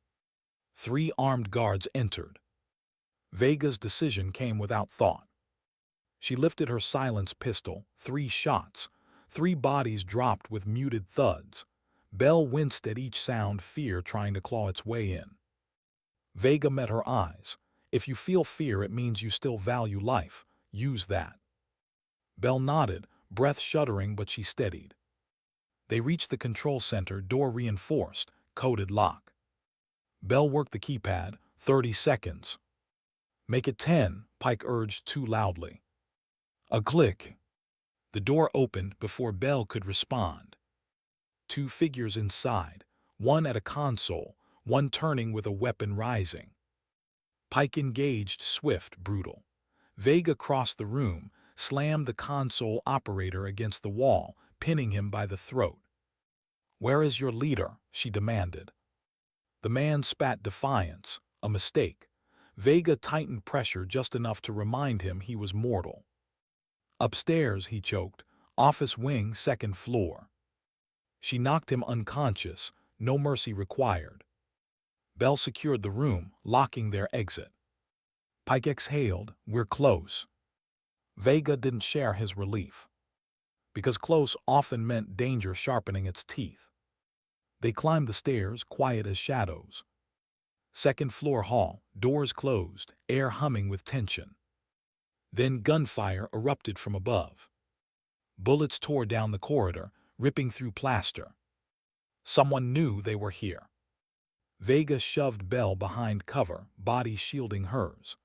3 armed guards entered. Vega's decision came without thought. She lifted her silence pistol, 3 shots. 3 bodies dropped with muted thuds. Belle winced at each sound, fear trying to claw its way in. Vega met her eyes. "If you feel fear, it means you still value life. Use that." Belle nodded, breath shuddering, but she steadied. They reached the control center, door reinforced, coded lock. Belle worked the keypad, 30 seconds. "Make it 10, Pike urged too loudly. A click. The door opened before Belle could respond. 2 figures inside, one at a console, one turning with a weapon rising. Pike engaged, swift, brutal. Vega crossed the room, slammed the console operator against the wall, pinning him by the throat. "Where is your leader?" she demanded. The man spat defiance. A mistake. Vega tightened pressure just enough to remind him he was mortal. "Upstairs," he choked. "Office wing, 2nd floor." She knocked him unconscious, no mercy required. Belle secured the room, locking their exit. Pike exhaled. "We're close." Vega didn't share his relief. Because close often meant danger sharpening its teeth. They climbed the stairs, quiet as shadows. 2nd floor hall, doors closed, air humming with tension. Then gunfire erupted from above. Bullets tore down the corridor, ripping through plaster. Someone knew they were here. Vega shoved Belle behind cover, body shielding hers.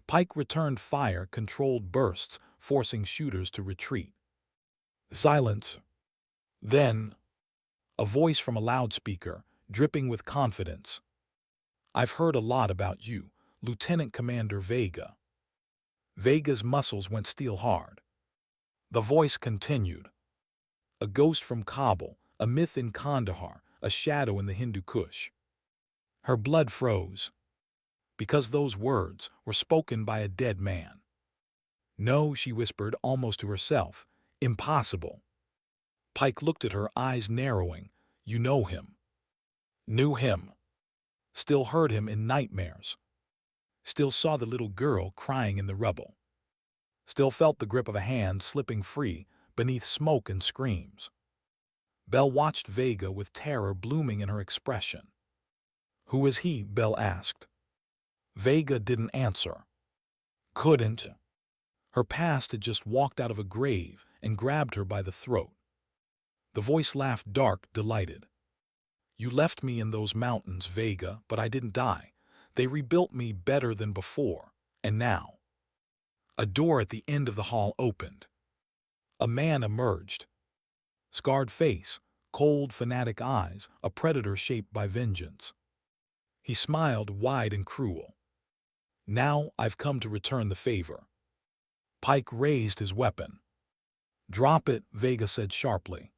Pike returned fire, controlled bursts, forcing shooters to retreat. Silence. Then, a voice from a loudspeaker, dripping with confidence. "I've heard a lot about you, Lieutenant Commander Vega." Vega's muscles went steel hard. The voice continued. "A ghost from Kabul, a myth in Kandahar, a shadow in the Hindu Kush." Her blood froze, because those words were spoken by a dead man. "No," she whispered almost to herself. "Impossible." Pike looked at her, eyes narrowing. "You know him." Knew him. Still heard him in nightmares. Still saw the little girl crying in the rubble. Still felt the grip of a hand slipping free beneath smoke and screams. Belle watched Vega with terror blooming in her expression. "Who is he?" Belle asked. Vega didn't answer. Couldn't. Her past had just walked out of a grave and grabbed her by the throat. The voice laughed, dark, delighted. "You left me in those mountains, Vega, but I didn't die. They rebuilt me better than before. And now." A door at the end of the hall opened. A man emerged. Scarred face, cold, fanatic eyes, a predator shaped by vengeance. He smiled, wide and cruel. "Now I've come to return the favor." Pike raised his weapon. "Drop it," Vega said sharply.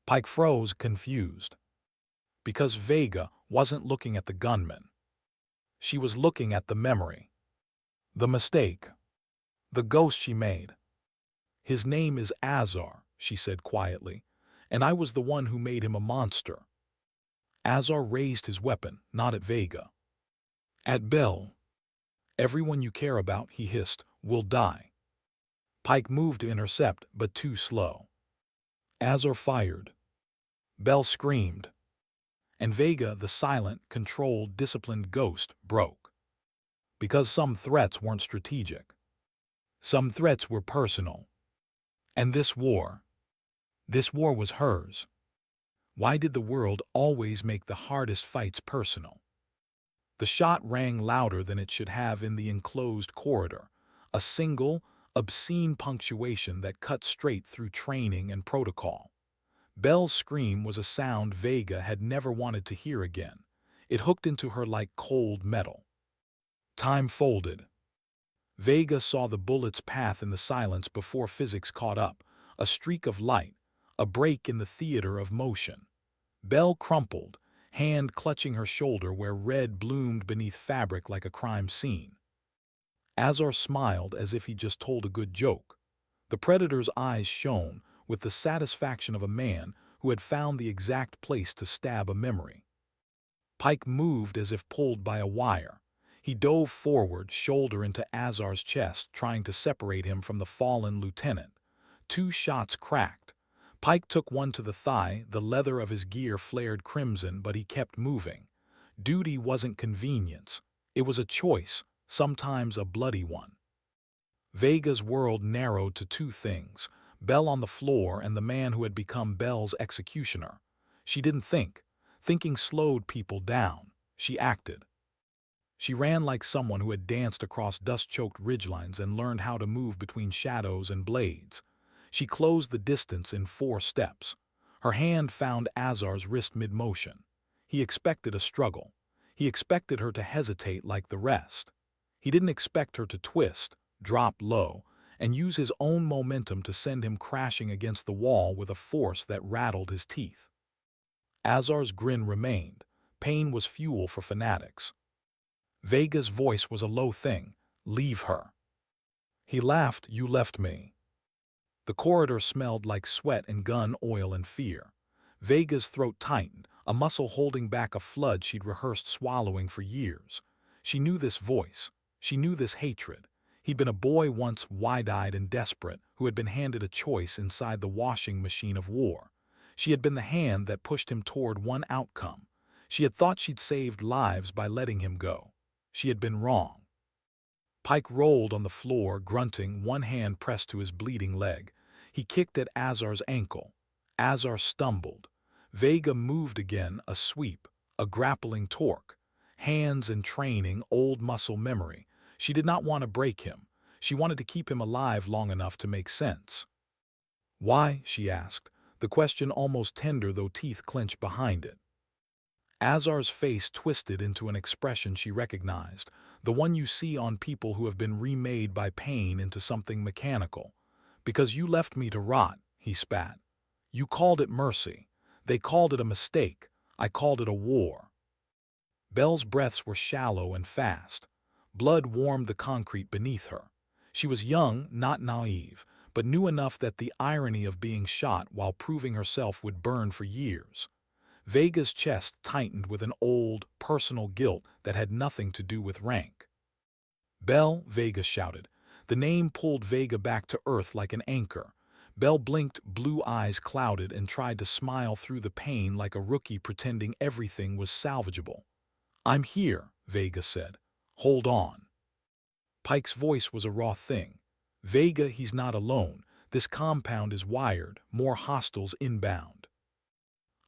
Pike froze, confused. Because Vega wasn't looking at the gunman. She was looking at the memory. The mistake. The ghost she made. "His name is Azar," she said quietly, "and I was the one who made him a monster." Azar raised his weapon, not at Vega. "At Belle. Everyone you care about," he hissed, "will die." Pike moved to intercept, but too slow. Azar fired. Belle screamed. And Vega, the silent, controlled, disciplined ghost, broke. Because some threats weren't strategic. Some threats were personal. And this war was hers. Why did the world always make the hardest fights personal? The shot rang louder than it should have in the enclosed corridor, a single, obscene punctuation that cut straight through training and protocol. Belle's scream was a sound Vega had never wanted to hear again. It hooked into her like cold metal. Time folded. Vega saw the bullet's path in the silence before physics caught up, a streak of light, a break in the theater of motion. Belle crumpled, hand clutching her shoulder where red bloomed beneath fabric like a crime scene. Azar smiled as if he just told a good joke. The predator's eyes shone with the satisfaction of a man who had found the exact place to stab a memory. Pike moved as if pulled by a wire. He dove forward, shoulder into Azar's chest, trying to separate him from the fallen lieutenant. 2 shots cracked. Pike took one to the thigh, the leather of his gear flared crimson, but he kept moving. Duty wasn't convenience. It was a choice, sometimes a bloody one. Vega's world narrowed to 2 things, Belle on the floor and the man who had become Belle's executioner. She didn't think. Thinking slowed people down. She acted. She ran like someone who had danced across dust-choked ridgelines and learned how to move between shadows and blades. She closed the distance in 4 steps. Her hand found Azar's wrist mid-motion. He expected a struggle. He expected her to hesitate like the rest. He didn't expect her to twist, drop low, and use his own momentum to send him crashing against the wall with a force that rattled his teeth. Azar's grin remained. Pain was fuel for fanatics. Vega's voice was a low thing. "Leave her." He laughed. "You left me." The corridor smelled like sweat and gun oil and fear. Vega's throat tightened, a muscle holding back a flood she'd rehearsed swallowing for years. She knew this voice. She knew this hatred. He'd been a boy once, wide-eyed and desperate, who had been handed a choice inside the washing machine of war. She had been the hand that pushed him toward one outcome. She had thought she'd saved lives by letting him go. She had been wrong. Pike rolled on the floor, grunting, one hand pressed to his bleeding leg. He kicked at Azar's ankle. Azar stumbled. Vega moved again, a sweep, a grappling torque. Hands and training, old muscle memory. She did not want to break him. She wanted to keep him alive long enough to make sense. "Why?" she asked, the question almost tender though teeth clenched behind it. Azar's face twisted into an expression she recognized, the one you see on people who have been remade by pain into something mechanical. "Because you left me to rot," he spat. "You called it mercy. They called it a mistake. I called it a war." Belle's breaths were shallow and fast. Blood warmed the concrete beneath her. She was young, not naive, but knew enough that the irony of being shot while proving herself would burn for years. Vega's chest tightened with an old, personal guilt that had nothing to do with rank. "Belle," Vega shouted. The name pulled Vega back to earth like an anchor. Belle blinked, blue eyes clouded, and tried to smile through the pain like a rookie pretending everything was salvageable. "I'm here," Vega said. "Hold on." Pike's voice was a raw thing. "Vega, he's not alone. This compound is wired, more hostiles inbound."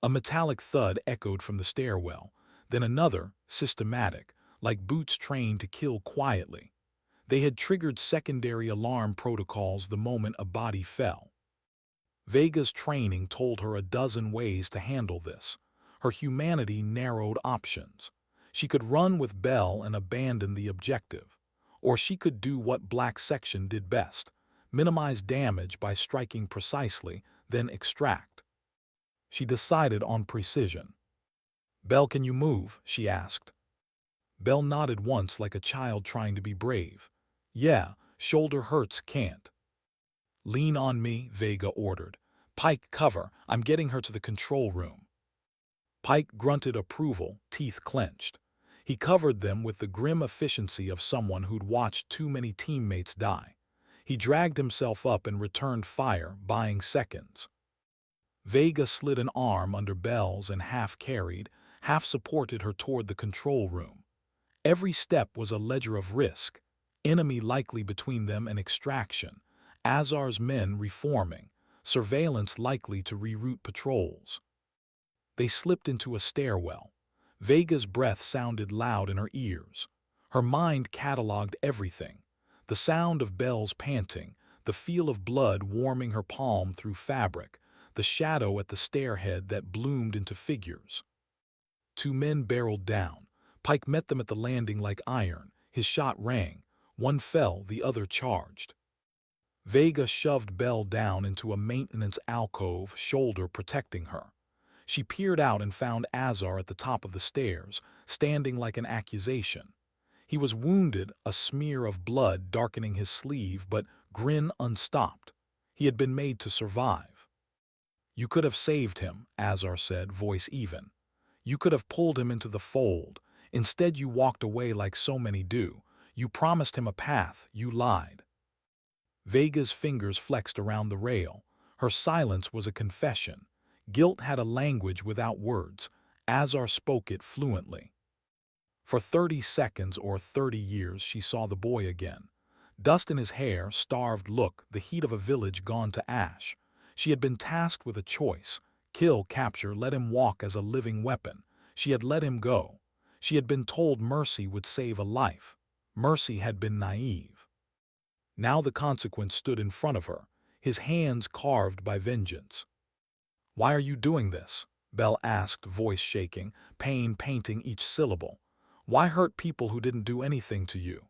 A metallic thud echoed from the stairwell, then another, systematic, like boots trained to kill quietly. They had triggered secondary alarm protocols the moment a body fell. Vega's training told her a dozen ways to handle this. Her humanity narrowed options. She could run with Belle and abandon the objective. Or she could do what Black Section did best, minimize damage by striking precisely, then extract. She decided on precision. "Belle, can you move?" she asked. Belle nodded once like a child trying to be brave. "Yeah, shoulder hurts, can't." "Lean on me," Vega ordered. "Pike, cover. I'm getting her to the control room." Pike grunted approval, teeth clenched. He covered them with the grim efficiency of someone who'd watched too many teammates die. He dragged himself up and returned fire, buying seconds. Vega slid an arm under Belle's and half-carried, half-supported her toward the control room. Every step was a ledger of risk, enemy likely between them and extraction, Azar's men reforming, surveillance likely to reroute patrols. They slipped into a stairwell. Vega's breath sounded loud in her ears. Her mind cataloged everything. The sound of Belle's panting, the feel of blood warming her palm through fabric, the shadow at the stairhead that bloomed into figures. Two men barreled down. Pike met them at the landing like iron. His shot rang. One fell, the other charged. Vega shoved Belle down into a maintenance alcove, shoulder protecting her. She peered out and found Azar at the top of the stairs, standing like an accusation. He was wounded, a smear of blood darkening his sleeve, but grin unstopped. He had been made to survive. "You could have saved him," Azar said, voice even. "You could have pulled him into the fold. Instead you walked away like so many do. You promised him a path, you lied." Vega's fingers flexed around the rail. Her silence was a confession. Guilt had a language without words. Azar spoke it fluently. For 30 seconds or 30 years she saw the boy again. Dust in his hair, starved look, the heat of a village gone to ash. She had been tasked with a choice. Kill, capture, let him walk as a living weapon. She had let him go. She had been told mercy would save a life. Mercy had been naive. Now the consequence stood in front of her, his hands carved by vengeance. "Why are you doing this?" Belle asked, voice shaking, pain painting each syllable. "Why hurt people who didn't do anything to you?"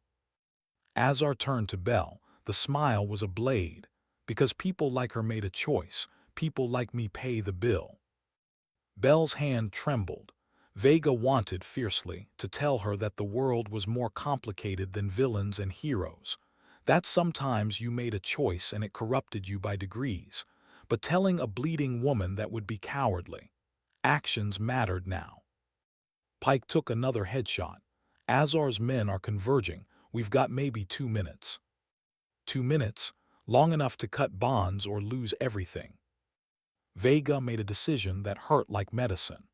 Azar turned to Belle. The smile was a blade. "Because people like her made a choice. People like me pay the bill." Belle's hand trembled. Vega wanted fiercely to tell her that the world was more complicated than villains and heroes. That sometimes you made a choice and it corrupted you by degrees. But telling a bleeding woman that would be cowardly. Actions mattered now. Pike took another headshot. "Azar's men are converging. We've got maybe 2 minutes." 2 minutes, long enough to cut bonds or lose everything. Vega made a decision that hurt like medicine.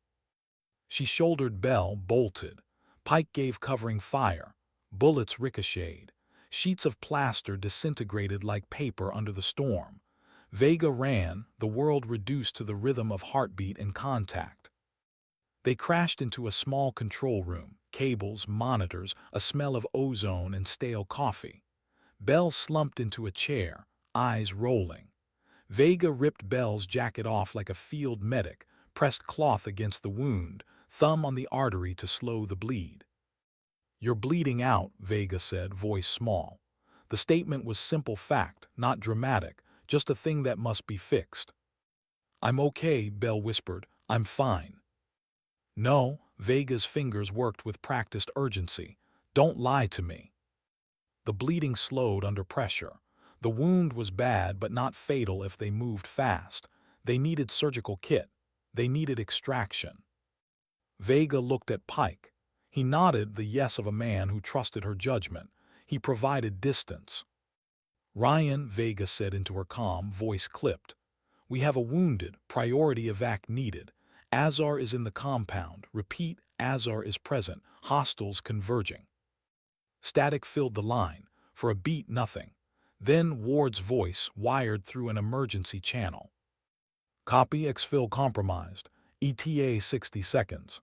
She shouldered Belle, bolted. Pike gave covering fire. Bullets ricocheted. Sheets of plaster disintegrated like paper under the storm. Vega ran, the world reduced to the rhythm of heartbeat and contact. They crashed into a small control room, cables, monitors, a smell of ozone and stale coffee. Belle slumped into a chair, eyes rolling. Vega ripped Belle's jacket off like a field medic, pressed cloth against the wound, thumb on the artery to slow the bleed. "You're bleeding out," Vega said, voice small. The statement was simple fact, not dramatic, just a thing that must be fixed. "I'm okay," Belle whispered. "I'm fine." "No," Vega's fingers worked with practiced urgency. "Don't lie to me." The bleeding slowed under pressure. The wound was bad but not fatal if they moved fast. They needed surgical kit. They needed extraction. Vega looked at Pike. He nodded, the yes of a man who trusted her judgment. He provided distance. "Ryan," Vega said into her calm, voice clipped. "We have a wounded, priority evac needed. Azar is in the compound. Repeat, Azar is present. Hostiles converging." Static filled the line. For a beat, nothing. Then Ward's voice, wired through an emergency channel. "Copy, exfil compromised. ETA 60 seconds.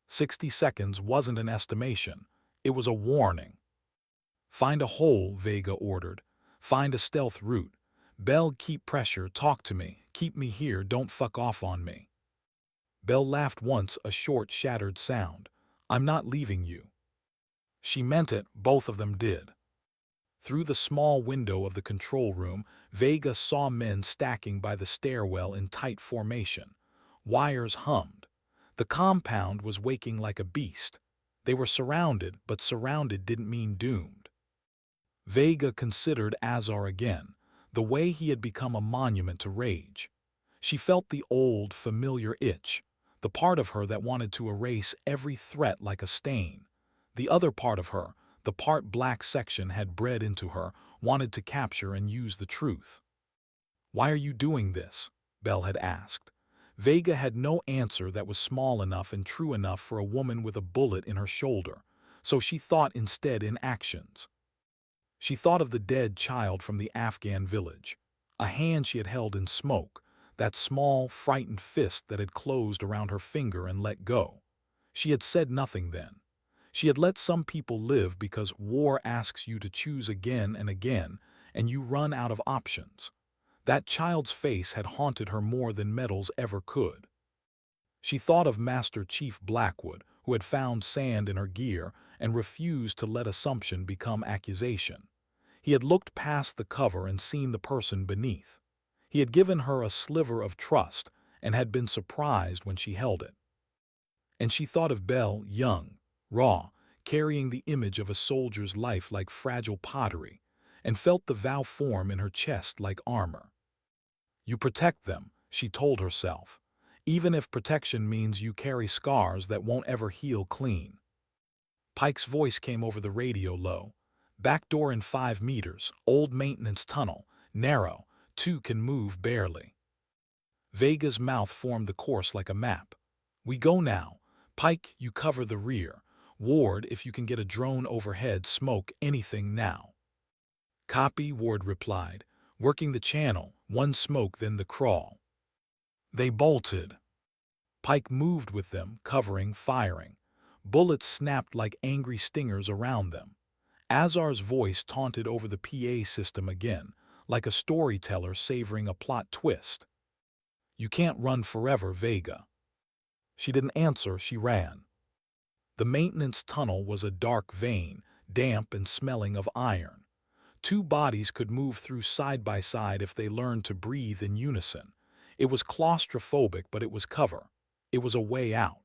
60 seconds wasn't an estimation. It was a warning. "Find a hole," Vega ordered. "Find a stealth route. Belle, keep pressure, talk to me. Keep me here, don't fuck off on me." Belle laughed once, a short, shattered sound. "I'm not leaving you." She meant it, both of them did. Through the small window of the control room, Vega saw men stacking by the stairwell in tight formation. Wires hummed. The compound was waking like a beast. They were surrounded, but surrounded didn't mean doomed. Vega considered Azar again, the way he had become a monument to rage. She felt the old, familiar itch, the part of her that wanted to erase every threat like a stain. The other part of her, the part Black Section had bred into her, wanted to capture and use the truth. "Why are you doing this?" Belle had asked. Vega had no answer that was small enough and true enough for a woman with a bullet in her shoulder, so she thought instead in actions. She thought of the dead child from the Afghan village, a hand she had held in smoke, that small, frightened fist that had closed around her finger and let go. She had said nothing then. She had let some people live because war asks you to choose again and again, and you run out of options. That child's face had haunted her more than medals ever could. She thought of Master Chief Blackwood, who had found sand in her gear and refused to let assumption become accusation. He had looked past the cover and seen the person beneath. He had given her a sliver of trust and had been surprised when she held it. And she thought of Belle, young, raw, carrying the image of a soldier's life like fragile pottery, and felt the vow form in her chest like armor. You protect them, she told herself, even if protection means you carry scars that won't ever heal clean. Pike's voice came over the radio low. Back door in 5 meters, old maintenance tunnel, narrow, 2 can move barely. Vega's mouth formed the course like a map. We go now. Pike, you cover the rear. Ward, if you can get a drone overhead, smoke anything now. Copy, Ward replied, working the channel, 1 smoke then the crawl. They bolted. Pike moved with them, covering, firing. Bullets snapped like angry stingers around them. Azar's voice taunted over the PA system again, like a storyteller savoring a plot twist. You can't run forever, Vega. She didn't answer, she ran. The maintenance tunnel was a dark vein, damp and smelling of iron. 2 bodies could move through side by side if they learned to breathe in unison. It was claustrophobic, but it was cover. It was a way out.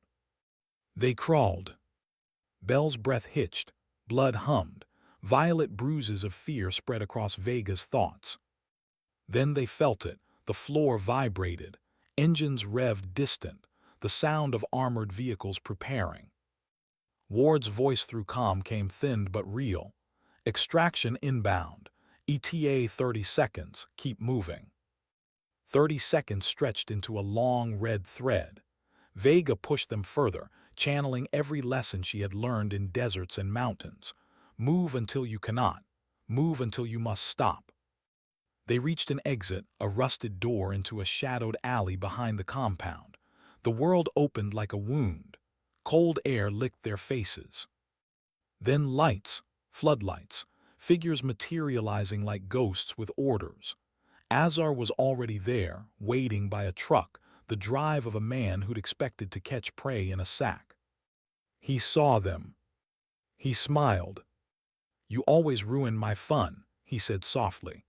They crawled. Belle's breath hitched. Blood hummed. Violet bruises of fear spread across Vega's thoughts. Then they felt it. The floor vibrated. Engines revved distant. The sound of armored vehicles preparing. Ward's voice through comm came thinned but real. Extraction inbound. ETA 30 seconds. Keep moving. 30 seconds stretched into a long red thread. Vega pushed them further, channeling every lesson she had learned in deserts and mountains. Move until you cannot. Move until you must stop. They reached an exit, a rusted door into a shadowed alley behind the compound. The world opened like a wound. Cold air licked their faces. Then lights, floodlights, figures materializing like ghosts with orders. Azar was already there, waiting by a truck, the drive of a man who'd expected to catch prey in a sack. He saw them. He smiled. "You always ruin my fun," he said softly.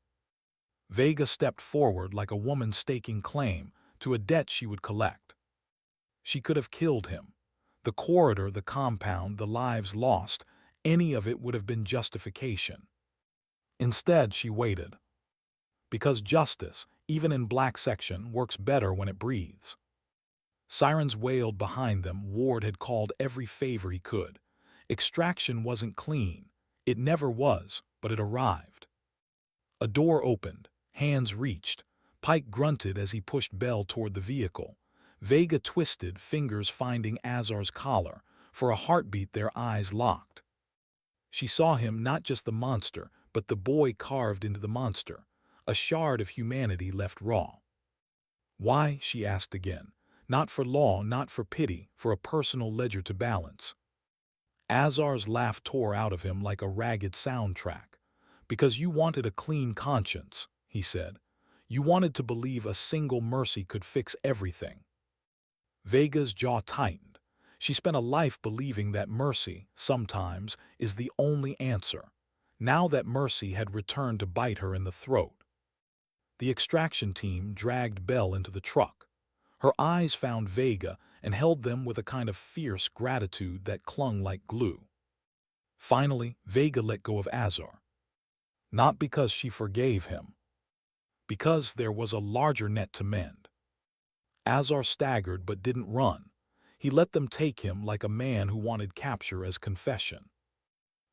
Vega stepped forward like a woman staking claim to a debt she would collect. She could have killed him. The corridor, the compound, the lives lost, any of it would have been justification. Instead, she waited. Because justice, even in black section, works better when it breathes. Sirens wailed behind them. Ward had called every favor he could. Extraction wasn't clean. It never was, but it arrived. A door opened. Hands reached. Pike grunted as he pushed Belle toward the vehicle. Vega twisted, fingers finding Azar's collar. For a heartbeat, their eyes locked. She saw him, not just the monster, but the boy carved into the monster, a shard of humanity left raw. "Why?" she asked again. Not for law, not for pity, for a personal ledger to balance. Azar's laugh tore out of him like a ragged soundtrack. "Because you wanted a clean conscience," he said. "You wanted to believe a single mercy could fix everything." Vega's jaw tightened. She spent a life believing that mercy, sometimes, is the only answer. Now that mercy had returned to bite her in the throat. The extraction team dragged Belle into the truck. Her eyes found Vega and held them with a kind of fierce gratitude that clung like glue. Finally, Vega let go of Azar. Not because she forgave him. Because there was a larger net to mend. Azar staggered but didn't run. He let them take him like a man who wanted capture as confession.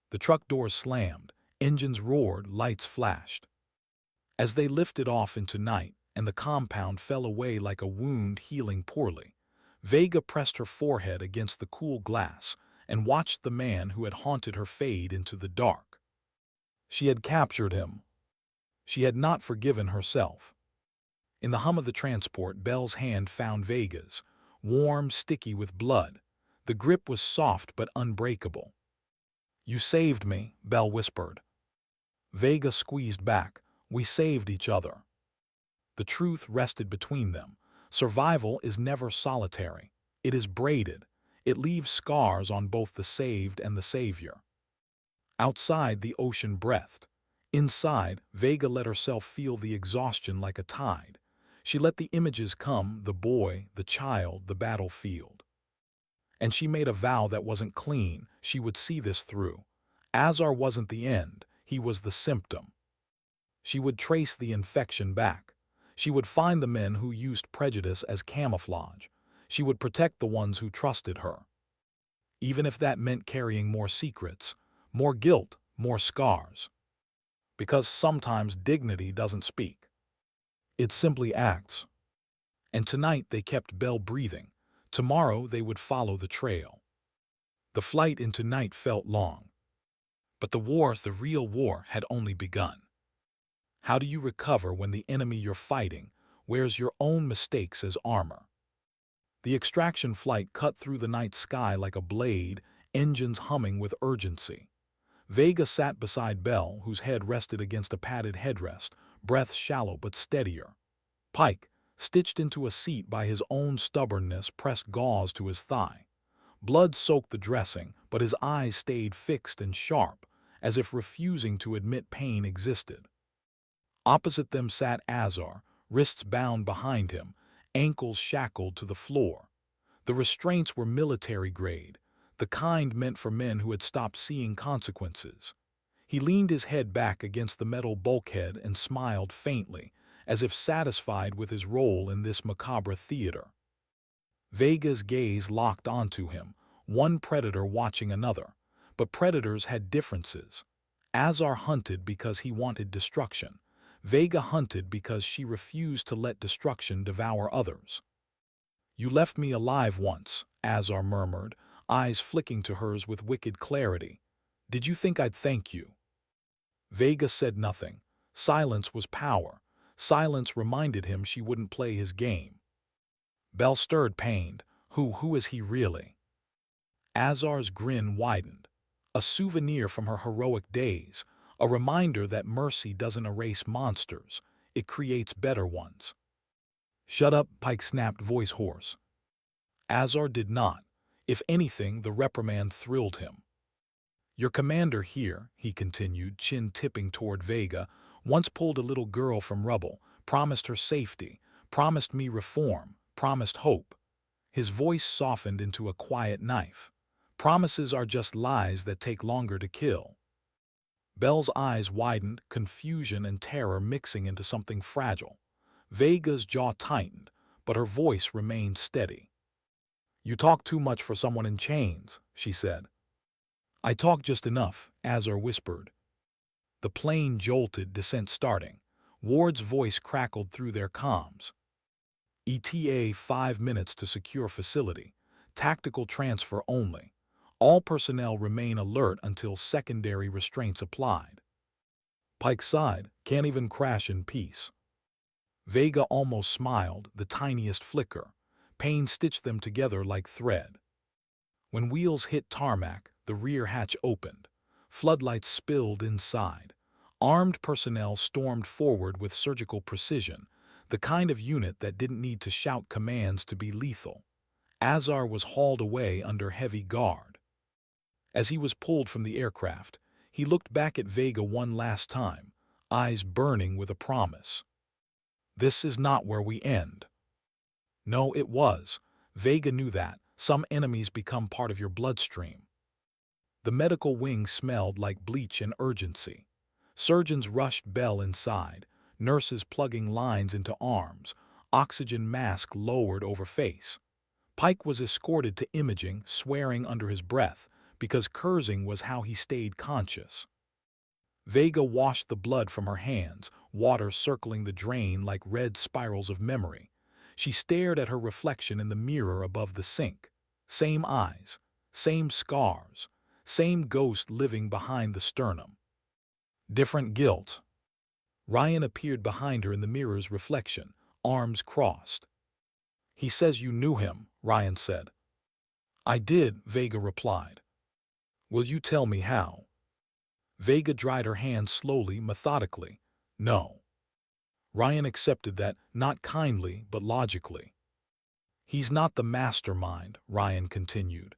The truck doors slammed, engines roared, lights flashed. As they lifted off into night and the compound fell away like a wound healing poorly, Vega pressed her forehead against the cool glass and watched the man who had haunted her fade into the dark. She had captured him. She had not forgiven herself. In the hum of the transport, Belle's hand found Vega's, warm, sticky with blood. The grip was soft but unbreakable. "You saved me," Belle whispered. Vega squeezed back. "We saved each other." The truth rested between them. Survival is never solitary. It is braided. It leaves scars on both the saved and the savior. Outside, the ocean breathed. Inside, Vega let herself feel the exhaustion like a tide. She let the images come, the boy, the child, the battlefield. And she made a vow that wasn't clean. She would see this through. Azar wasn't the end. He was the symptom. She would trace the infection back. She would find the men who used prejudice as camouflage. She would protect the ones who trusted her. Even if that meant carrying more secrets, more guilt, more scars. Because sometimes dignity doesn't speak. It simply acts. And tonight they kept Belle breathing. Tomorrow they would follow the trail. The flight into night felt long. But the war, the real war, had only begun. How do you recover when the enemy you're fighting wears your own mistakes as armor? The extraction flight cut through the night sky like a blade, engines humming with urgency. Vega sat beside Belle, whose head rested against a padded headrest, breath shallow but steadier. Pike, stitched into a seat by his own stubbornness, pressed gauze to his thigh. Blood soaked the dressing, but his eyes stayed fixed and sharp, as if refusing to admit pain existed. Opposite them sat Azar, wrists bound behind him, ankles shackled to the floor. The restraints were military grade, the kind meant for men who had stopped seeing consequences. He leaned his head back against the metal bulkhead and smiled faintly, as if satisfied with his role in this macabre theater. Vega's gaze locked onto him, one predator watching another. But predators had differences. Azar hunted because he wanted destruction. Vega hunted because she refused to let destruction devour others. "You left me alive once," Azar murmured, eyes flicking to hers with wicked clarity. "Did you think I'd thank you?" Vega said nothing. Silence was power. Silence reminded him she wouldn't play his game. Belle stirred, pained. Who is he really? Azar's grin widened. A souvenir from her heroic days, a reminder that mercy doesn't erase monsters, it creates better ones. Shut up, Pike snapped, voice hoarse. Azar did not. If anything, the reprimand thrilled him. Your commander here, he continued, chin tipping toward Vega, once pulled a little girl from rubble, promised her safety, promised me reform, promised hope. His voice softened into a quiet knife. Promises are just lies that take longer to kill. Belle's eyes widened, confusion and terror mixing into something fragile. Vega's jaw tightened, but her voice remained steady. You talk too much for someone in chains, she said. I talk just enough, Azar whispered. The plane jolted, descent starting. Ward's voice crackled through their comms. ETA 5 minutes to secure facility. Tactical transfer only. All personnel remain alert until secondary restraints applied. Pike sighed, can't even crash in peace. Vega almost smiled, the tiniest flicker. Pain stitched them together like thread. When wheels hit tarmac, the rear hatch opened. Floodlights spilled inside. Armed personnel stormed forward with surgical precision, the kind of unit that didn't need to shout commands to be lethal. Azar was hauled away under heavy guard. As he was pulled from the aircraft, he looked back at Vega one last time, eyes burning with a promise. This is not where we end. No, it was. Vega knew that. Some enemies become part of your bloodstream. The medical wing smelled like bleach and urgency. Surgeons rushed Belle inside, nurses plugging lines into arms, oxygen mask lowered over face. Pike was escorted to imaging, swearing under his breath, because cursing was how he stayed conscious. Vega washed the blood from her hands, water circling the drain like red spirals of memory. She stared at her reflection in the mirror above the sink. Same eyes, same scars, same ghost living behind the sternum. Different guilt. Ryan appeared behind her in the mirror's reflection, arms crossed. He says you knew him, Ryan said. I did, Vega replied. Will you tell me how? Vega dried her hands slowly, methodically. No. Ryan accepted that, not kindly, but logically. He's not the mastermind, Ryan continued.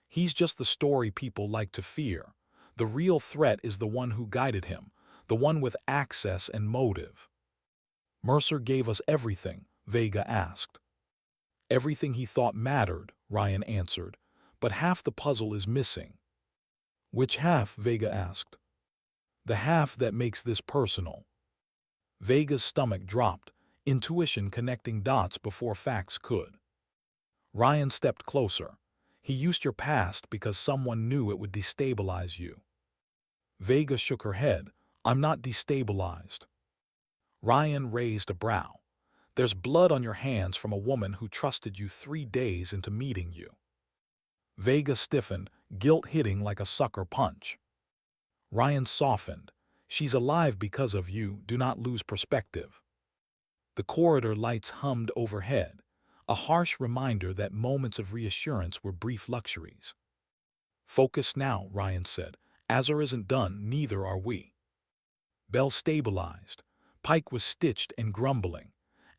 He's just the story people like to fear. The real threat is the one who guided him, the one with access and motive. Mercer gave us everything, Vega asked. Everything he thought mattered, Ryan answered, but half the puzzle is missing. Which half? Vega asked. The half that makes this personal. Vega's stomach dropped, intuition connecting dots before facts could. Ryan stepped closer. He used your past because someone knew it would destabilize you. Vega shook her head. I'm not destabilized. Ryan raised a brow. There's blood on your hands from a woman who trusted you 3 days into meeting you. Vega stiffened, guilt hitting like a sucker punch. Ryan softened. She's alive because of you, do not lose perspective. The corridor lights hummed overhead, a harsh reminder that moments of reassurance were brief luxuries. Focus now, Ryan said. Azar isn't done, neither are we. Belle stabilized. Pike was stitched and grumbling.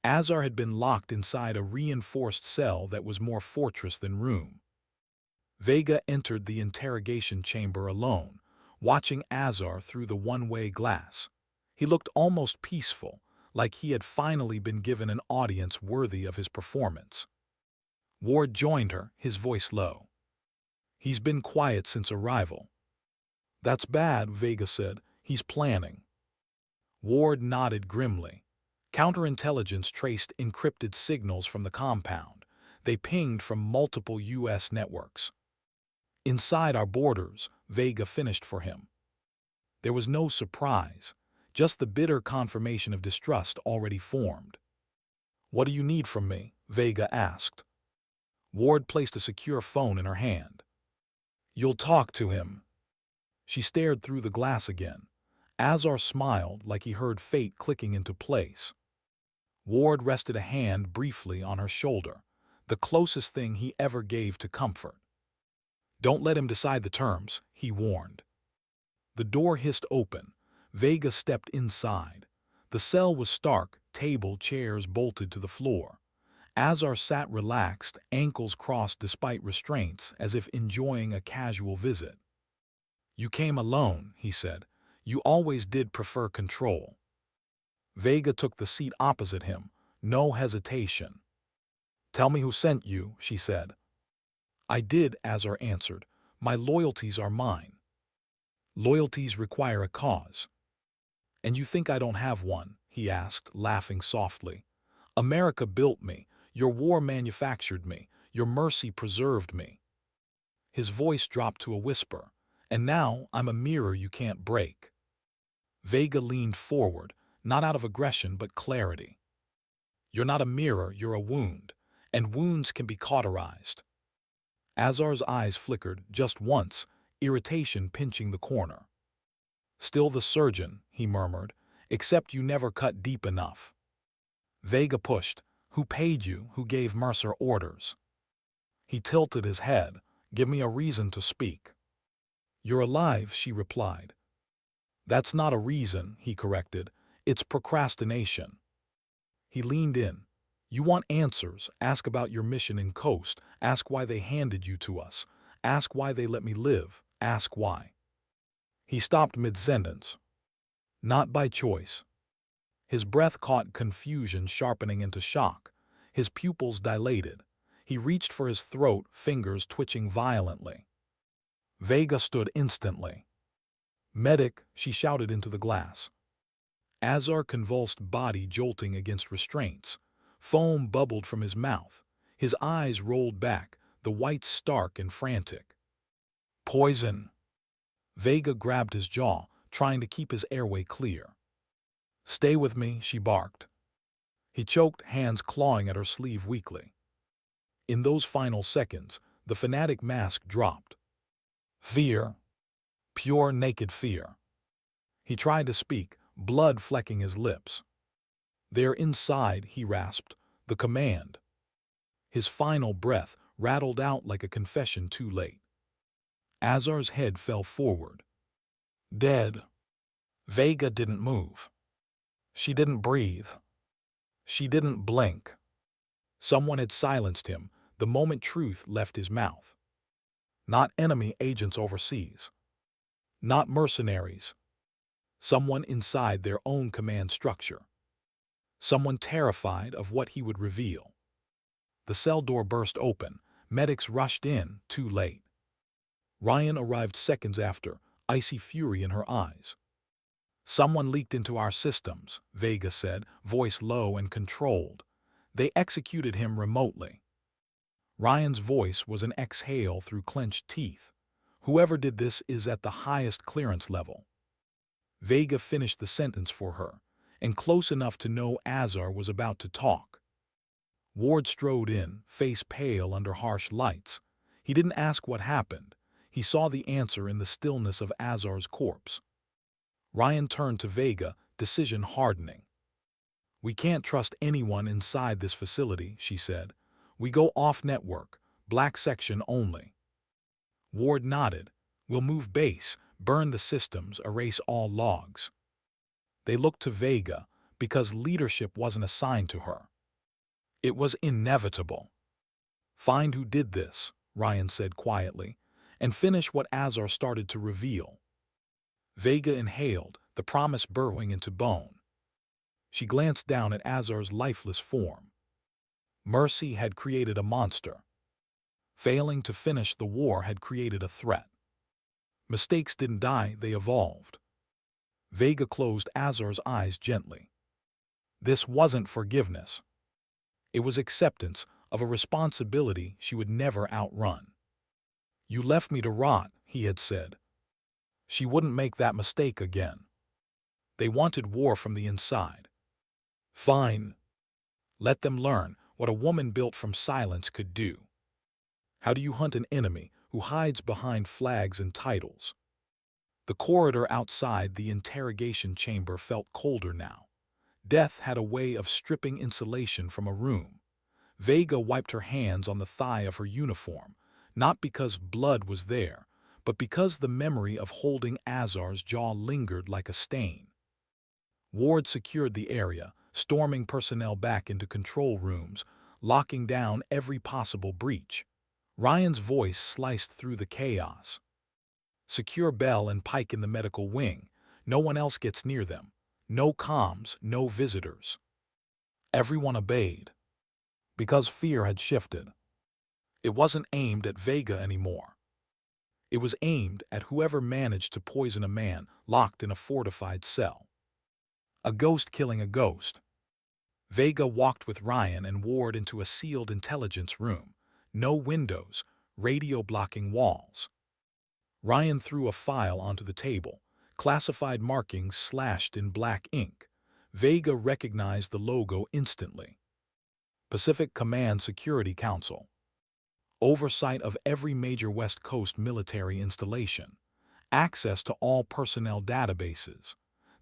Azar had been locked inside a reinforced cell that was more fortress than room. Vega entered the interrogation chamber alone, watching Azar through the one-way glass. He looked almost peaceful, like he had finally been given an audience worthy of his performance. Ward joined her, his voice low. He's been quiet since arrival. That's bad, Vega said. He's planning. Ward nodded grimly. Counterintelligence traced encrypted signals from the compound. They pinged from multiple U.S. networks. Inside our borders, Vega finished for him. There was no surprise, just the bitter confirmation of distrust already formed. What do you need from me? Vega asked. Ward placed a secure phone in her hand. You'll talk to him. She stared through the glass again. Azar smiled like he heard fate clicking into place. Ward rested a hand briefly on her shoulder, the closest thing he ever gave to comfort. "Don't let him decide the terms," he warned. The door hissed open. Vega stepped inside. The cell was stark, table, chairs bolted to the floor. Azar sat relaxed, ankles crossed despite restraints, as if enjoying a casual visit. "You came alone," he said. "You always did prefer control." Vega took the seat opposite him, no hesitation. "Tell me who sent you," she said. "I did," Azar answered. "My loyalties are mine." "Loyalties require a cause." "And you think I don't have one?" he asked, laughing softly. "America built me. Your war manufactured me. Your mercy preserved me." His voice dropped to a whisper. "And now I'm a mirror you can't break." Vega leaned forward, not out of aggression but clarity. "You're not a mirror, you're a wound, and wounds can be cauterized." Azar's eyes flickered just once, irritation pinching the corner. "Still the surgeon," he murmured, "except you never cut deep enough." Vega pushed. "Who paid you? Who gave Mercer orders?" He tilted his head. "Give me a reason to speak." "You're alive," she replied. "That's not a reason," he corrected. "It's procrastination." He leaned in. "You want answers? Ask about your mission in Coast. Ask why they handed you to us. Ask why they let me live. Ask why." He stopped mid-sentence. "Not by choice." His breath caught confusion sharpening into shock. His pupils dilated. He reached for his throat, fingers twitching violently. Vega stood instantly. "Medic," she shouted into the glass. Azar convulsed body jolting against restraints. Foam bubbled from his mouth. His eyes rolled back, the whites stark and frantic. "Poison." Vega grabbed his jaw, trying to keep his airway clear. "Stay with me," she barked. He choked, hands clawing at her sleeve weakly. In those final seconds, the fanatic mask dropped. Fear. Pure, naked fear. He tried to speak, blood flecking his lips. "They're inside," he rasped, "the command." His final breath rattled out like a confession too late. Azar's head fell forward. "Dead." Vega didn't move. She didn't breathe. She didn't blink. Someone had silenced him the moment truth left his mouth. Not enemy agents overseas. Not mercenaries. Someone inside their own command structure. Someone terrified of what he would reveal. The cell door burst open. Medics rushed in, too late. Ryan arrived seconds after, icy fury in her eyes. "Someone leaked into our systems," Vega said, voice low and controlled. "They executed him remotely." Ryan's voice was an exhale through clenched teeth. "Whoever did this is at the highest clearance level." Vega finished the sentence for her, and close enough to know Azar was about to talk. Ward strode in, face pale under harsh lights. He didn't ask what happened. He saw the answer in the stillness of Azar's corpse. Ryan turned to Vega, decision hardening. "We can't trust anyone inside this facility," she said. "We go off-network, black section only." Ward nodded. "We'll move base, burn the systems, erase all logs." They looked to Vega because leadership wasn't assigned to her. It was inevitable. "Find who did this," Ryan said quietly, "and finish what Azar started to reveal." Vega inhaled, the promise burrowing into bone. She glanced down at Azar's lifeless form. Mercy had created a monster. Failing to finish the war had created a threat. Mistakes didn't die, they evolved. Vega closed Azar's eyes gently. This wasn't forgiveness. It was acceptance of a responsibility she would never outrun. "You left me to rot," he had said. She wouldn't make that mistake again. They wanted war from the inside. Fine. Let them learn what a woman built from silence could do. How do you hunt an enemy who hides behind flags and titles? The corridor outside the interrogation chamber felt colder now. Death had a way of stripping insulation from a room. Vega wiped her hands on the thigh of her uniform, not because blood was there, but because the memory of holding Azar's jaw lingered like a stain. Ward secured the area, storming personnel back into control rooms, locking down every possible breach. Ryan's voice sliced through the chaos. Secure Belle and Pike in the medical wing. No one else gets near them. No comms, no visitors. Everyone obeyed. Because fear had shifted. It wasn't aimed at Vega anymore. It was aimed at whoever managed to poison a man locked in a fortified cell. A ghost killing a ghost. Vega walked with Ryan and Ward into a sealed intelligence room. No windows, radio-blocking walls. Ryan threw a file onto the table, classified markings slashed in black ink. Vega recognized the logo instantly. Pacific Command Security Council. Oversight of every major West Coast military installation. Access to all personnel databases.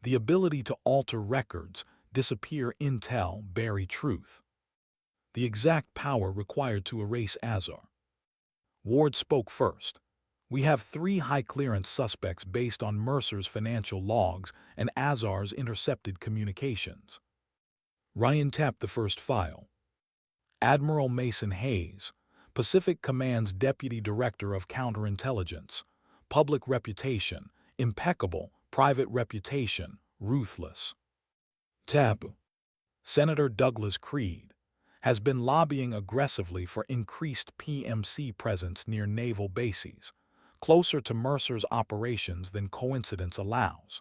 The ability to alter records, disappear intel, bury truth. The exact power required to erase Azar. Ward spoke first. We have 3 high-clearance suspects based on Mercer's financial logs and Azar's intercepted communications. Ryan tapped the first file. Admiral Mason Hayes, Pacific Command's Deputy Director of Counterintelligence. Public reputation, impeccable. Private reputation, ruthless. Tap. Senator Douglas Creed has been lobbying aggressively for increased PMC presence near naval bases, closer to Mercer's operations than coincidence allows.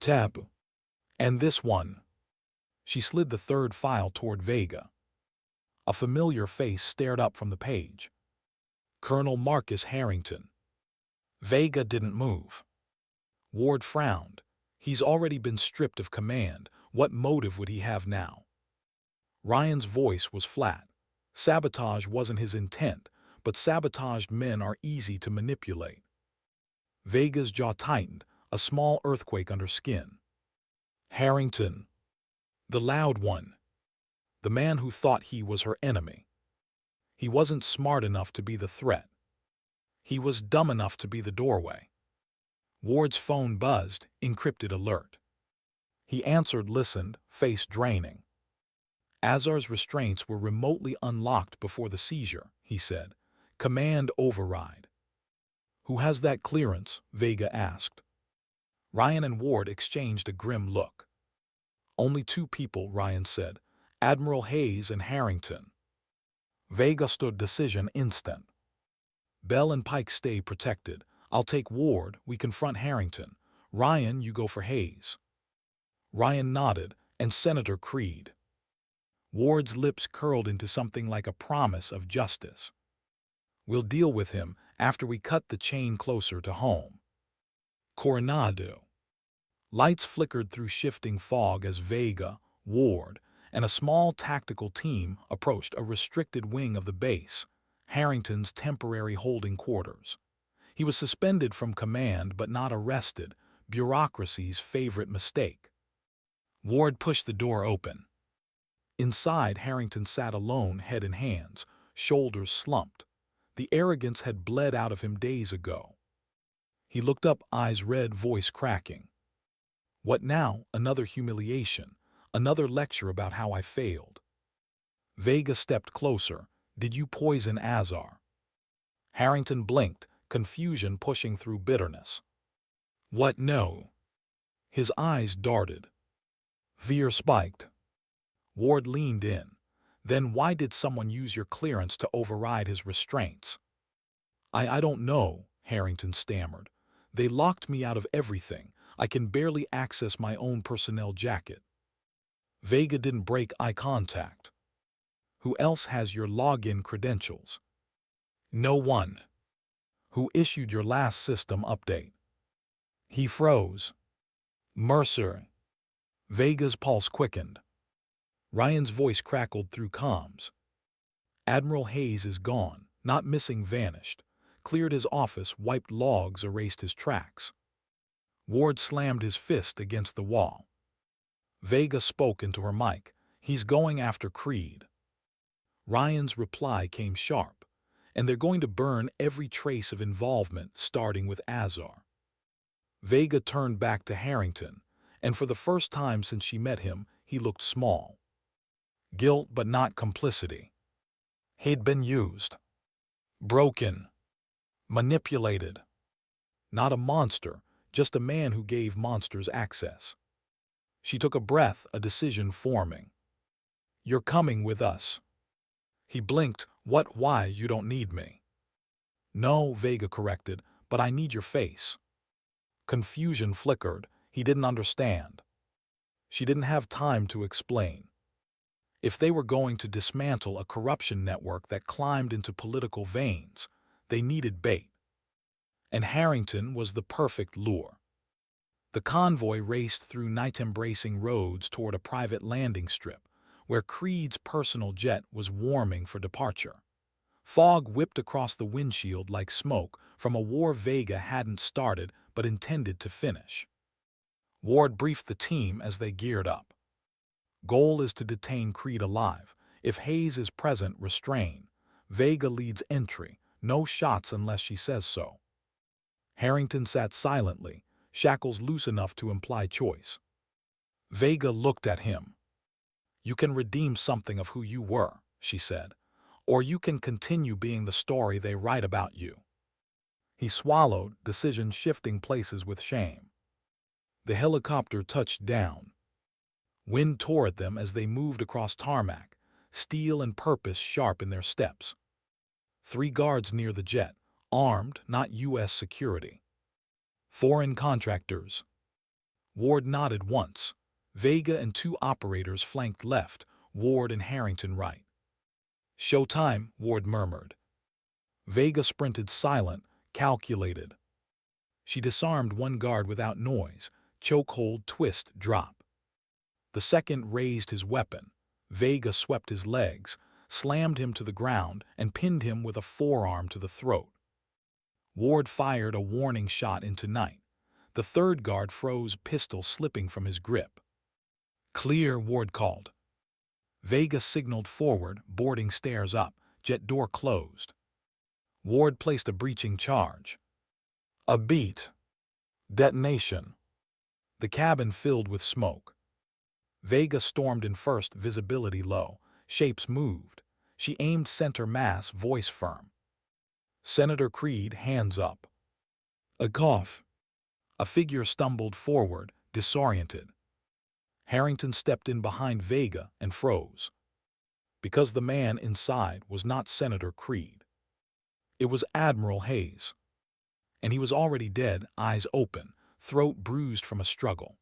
Tap. And this one. She slid the third file toward Vega. A familiar face stared up from the page. Colonel Marcus Harrington. Vega didn't move. Ward frowned. He's already been stripped of command. What motive would he have now? Ryan's voice was flat. Sabotage wasn't his intent, but sabotaged men are easy to manipulate. Vega's jaw tightened, a small earthquake under skin. Harrington. The loud one. The man who thought he was her enemy. He wasn't smart enough to be the threat. He was dumb enough to be the doorway. Ward's phone buzzed, encrypted alert. He answered, listened, face draining. Azar's restraints were remotely unlocked before the seizure, he said. Command override. Who has that clearance? Vega asked. Ryan and Ward exchanged a grim look. Only 2 people, Ryan said. Admiral Hayes and Harrington. Vega stood decision instant. Belle and Pike stay protected. I'll take Ward, we confront Harrington. Ryan, you go for Hayes. Ryan nodded, and Senator Creed. Ward's lips curled into something like a promise of justice. We'll deal with him after we cut the chain closer to home. Coronado. Lights flickered through shifting fog as Vega, Ward, and a small tactical team approached a restricted wing of the base, Harrington's temporary holding quarters. He was suspended from command but not arrested, bureaucracy's favorite mistake. Ward pushed the door open. Inside, Harrington sat alone, head in hands, shoulders slumped. The arrogance had bled out of him days ago. He looked up, eyes red, voice cracking. What now? Another humiliation, another lecture about how I failed. Vega stepped closer. Did you poison Azar? Harrington blinked, confusion pushing through bitterness. What? No. His eyes darted. Fear spiked. Ward leaned in. Then why did someone use your clearance to override his restraints? I don't know, Harrington stammered. They locked me out of everything. I can barely access my own personnel jacket. Vega didn't break eye contact. Who else has your login credentials? No one. Who issued your last system update? He froze. Mercer. Vega's pulse quickened. Ryan's voice crackled through comms. Admiral Hayes is gone, not missing, vanished. Cleared his office, wiped logs, erased his tracks. Ward slammed his fist against the wall. Vega spoke into her mic. He's going after Creed. Ryan's reply came sharp, and they're going to burn every trace of involvement, starting with Azar. Vega turned back to Harrington, and for the first time since she met him, he looked small. Guilt, but not complicity. He'd been used, broken, manipulated. Not a monster, just a man who gave monsters access. She took a breath, a decision forming. You're coming with us. He blinked. What? Why? You don't need me. No, Vega corrected, but I need your face. Confusion flickered. He didn't understand. She didn't have time to explain. If they were going to dismantle a corruption network that climbed into political veins, they needed bait. And Harrington was the perfect lure. The convoy raced through night-embracing roads toward a private landing strip, where Creed's personal jet was warming for departure. Fog whipped across the windshield like smoke from a war Vega hadn't started but intended to finish. Ward briefed the team as they geared up. Goal is to detain Creed alive. If Hayes is present, restrain. Vega leads entry. No shots unless she says so. Harrington sat silently, shackles loose enough to imply choice. Vega looked at him. You can redeem something of who you were, she said, or you can continue being the story they write about you. He swallowed, decision shifting places with shame. The helicopter touched down. Wind tore at them as they moved across tarmac, steel and purpose sharp in their steps. 3 guards near the jet, armed, not U.S. security. Foreign contractors. Ward nodded once. Vega and 2 operators flanked left, Ward and Harrington right. Showtime, Ward murmured. Vega sprinted silent, calculated. She disarmed 1 guard without noise, chokehold, twist, drop. The second raised his weapon. Vega swept his legs, slammed him to the ground, and pinned him with a forearm to the throat. Ward fired a warning shot into night. The 3rd guard froze, pistol slipping from his grip. Clear, Ward called. Vega signaled forward, boarding stairs up, jet door closed. Ward placed a breaching charge. A beat. Detonation. The cabin filled with smoke. Vega stormed in first, visibility low. Shapes moved. She aimed center mass, voice firm. Senator Creed, hands up. A cough. A figure stumbled forward, disoriented. Harrington stepped in behind Vega and froze. Because the man inside was not Senator Creed. It was Admiral Hayes. And he was already dead, eyes open, throat bruised from a struggle.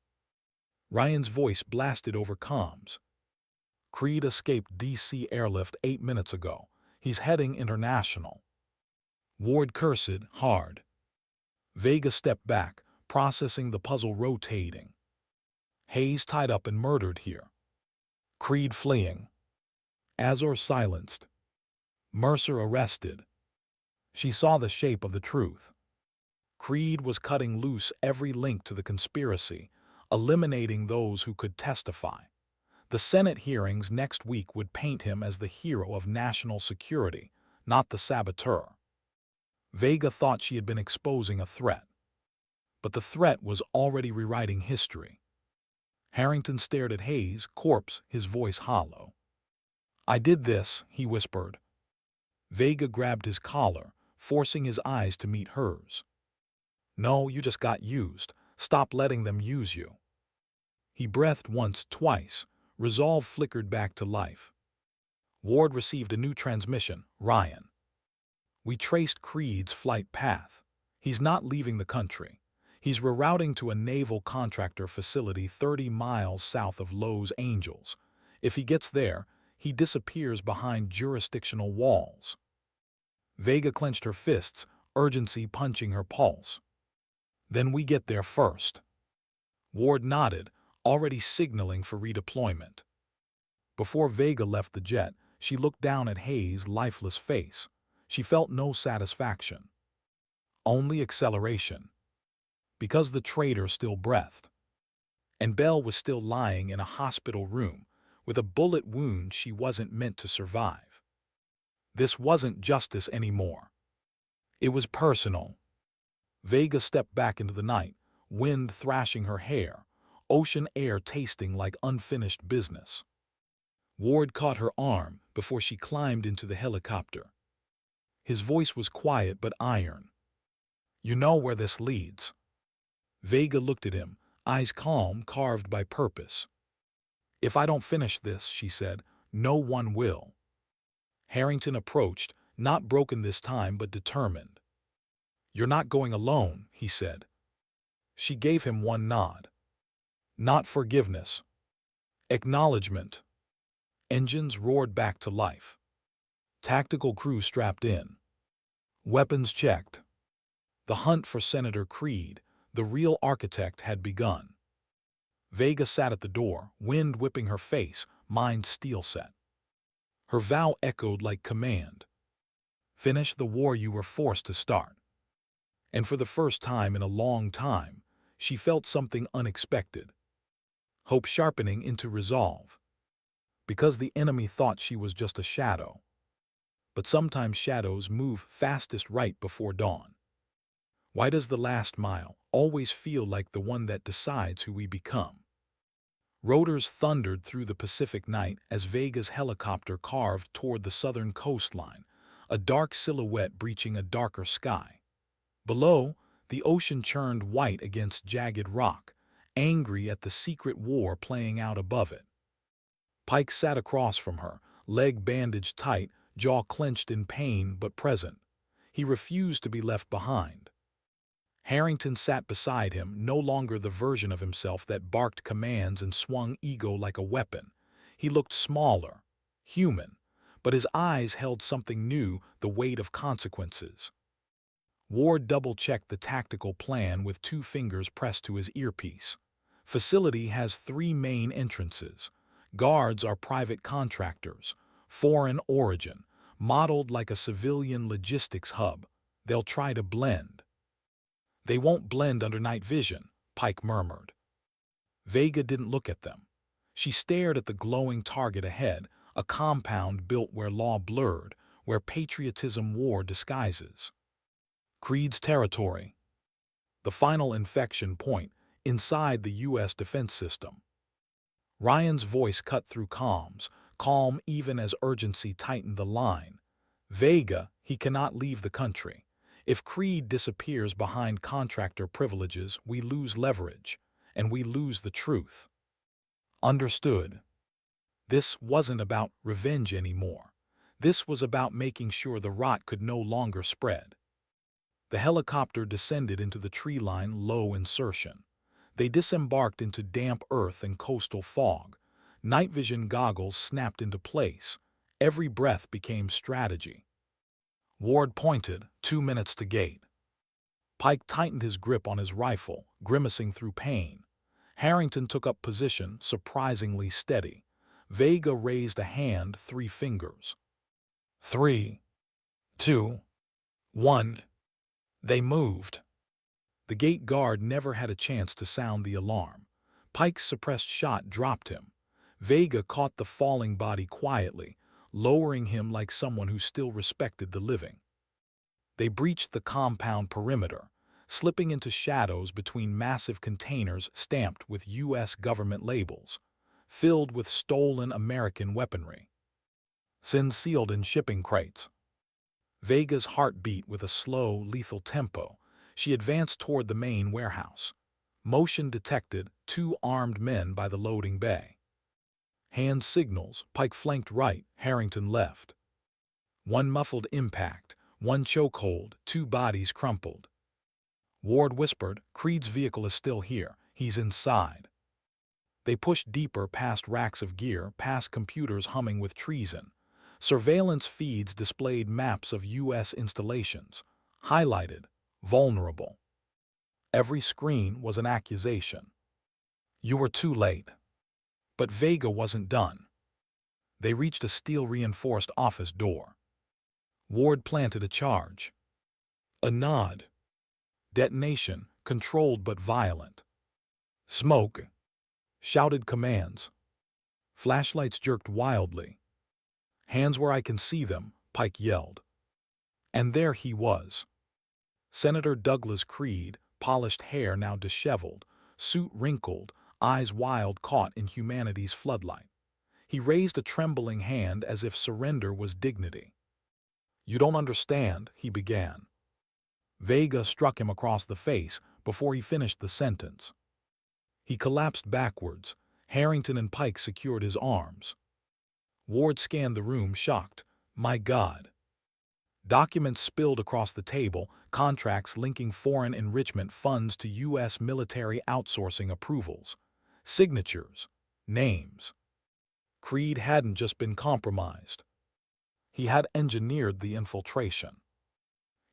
Ryan's voice blasted over comms. Creed escaped D.C. airlift 8 minutes ago. He's heading international. Ward cursed, hard. Vega stepped back, processing the puzzle, rotating. Hayes tied up and murdered here. Creed fleeing. Azor silenced. Mercer arrested. She saw the shape of the truth. Creed was cutting loose every link to the conspiracy, eliminating those who could testify. The Senate hearings next week would paint him as the hero of national security, not the saboteur. Vega thought she had been exposing a threat. But the threat was already rewriting history. Harrington stared at Hayes' corpse, his voice hollow. I did this, he whispered. Vega grabbed his collar, forcing his eyes to meet hers. No, you just got used. Stop letting them use you. He breathed once, twice. Resolve flickered back to life. Ward received a new transmission. Ryan. We traced Creed's flight path. He's not leaving the country. He's rerouting to a naval contractor facility 30 miles south of Los Angeles. If he gets there, he disappears behind jurisdictional walls. Vega clenched her fists, urgency punching her pulse. Then we get there first. Ward nodded, already signaling for redeployment. Before Vega left the jet, she looked down at Hayes' lifeless face. She felt no satisfaction. Only acceleration. because the traitor still breathed. And Belle was still lying in a hospital room with a bullet wound she wasn't meant to survive. This wasn't justice anymore. It was personal. Vega stepped back into the night, wind thrashing her hair, ocean air tasting like unfinished business. Ward caught her arm before she climbed into the helicopter. His voice was quiet but iron. "You know where this leads." Vega looked at him, eyes calm, carved by purpose. "If I don't finish this," she said, "no one will." Harrington approached, not broken this time but determined. "You're not going alone," he said. She gave him one nod. Not forgiveness. Acknowledgement. Engines roared back to life. Tactical crew strapped in. Weapons checked. The hunt for Senator Creed, the real architect, had begun. Vega sat at the door, wind whipping her face, mind steel set. Her vow echoed like command. Finish the war you were forced to start. And for the first time in a long time, she felt something unexpected. Hope sharpening into resolve. Because the enemy thought she was just a shadow. But sometimes shadows move fastest right before dawn. Why does the last mile always feel like the one that decides who we become? Rotors thundered through the Pacific night as Vega's helicopter carved toward the southern coastline, a dark silhouette breaching a darker sky. Below, the ocean churned white against jagged rock, angry at the secret war playing out above it. Pike sat across from her, leg bandaged tight, jaw clenched in pain but present. He refused to be left behind. Harrington sat beside him, no longer the version of himself that barked commands and swung ego like a weapon. He looked smaller, human, but his eyes held something new, the weight of consequences. Ward double-checked the tactical plan with 2 fingers pressed to his earpiece. Facility has 3 main entrances. Guards are private contractors, foreign origin, modeled like a civilian logistics hub. They'll try to blend. "They won't blend under night vision," Pike murmured. Vega didn't look at them. She stared at the glowing target ahead, a compound built where law blurred, where patriotism wore disguises. Creed's territory. The final infection point, inside the U.S. defense system. Ryan's voice cut through comms, calm even as urgency tightened the line. "Vega, he cannot leave the country. If Creed disappears behind contractor privileges, we lose leverage, and we lose the truth." Understood. This wasn't about revenge anymore. This was about making sure the rot could no longer spread. The helicopter descended into the tree line, low insertion. They disembarked into damp earth and coastal fog. Night vision goggles snapped into place. Every breath became strategy. Ward pointed, 2 minutes to gate. Pike tightened his grip on his rifle, grimacing through pain. Harrington took up position, surprisingly steady. Vega raised a hand, 3 fingers. 3, 2, 1. They moved. The gate guard never had a chance to sound the alarm. Pike's suppressed shot dropped him. Vega caught the falling body quietly, lowering him like someone who still respected the living. They breached the compound perimeter, slipping into shadows between massive containers stamped with U.S. government labels, filled with stolen American weaponry. Sealed in shipping crates. Vega's heart beat with a slow, lethal tempo. She advanced toward the main warehouse. Motion detected, 2 armed men by the loading bay. Hand signals, Pike flanked right, Harrington left. One muffled impact, one chokehold, 2 bodies crumpled. Ward whispered, "Creed's vehicle is still here. He's inside." They pushed deeper past racks of gear, past computers humming with treason. Surveillance feeds displayed maps of U.S. installations, highlighted, vulnerable. Every screen was an accusation. "You were too late." But Vega wasn't done. They reached a steel-reinforced office door. Ward planted a charge. A nod. Detonation, controlled but violent. Smoke, shouted commands. Flashlights jerked wildly. Hands where I can see them, Pike yelled. And there he was. Senator Douglas Creed, polished hair now disheveled, suit wrinkled, eyes wild caught in humanity's floodlight. He raised a trembling hand as if surrender was dignity. "You don't understand," he began. Vega struck him across the face before he finished the sentence. He collapsed backwards. Harrington and Pike secured his arms. Ward scanned the room, shocked. My God. Documents spilled across the table, contracts linking foreign enrichment funds to U.S. military outsourcing approvals. Signatures. Names. Creed hadn't just been compromised. He had engineered the infiltration.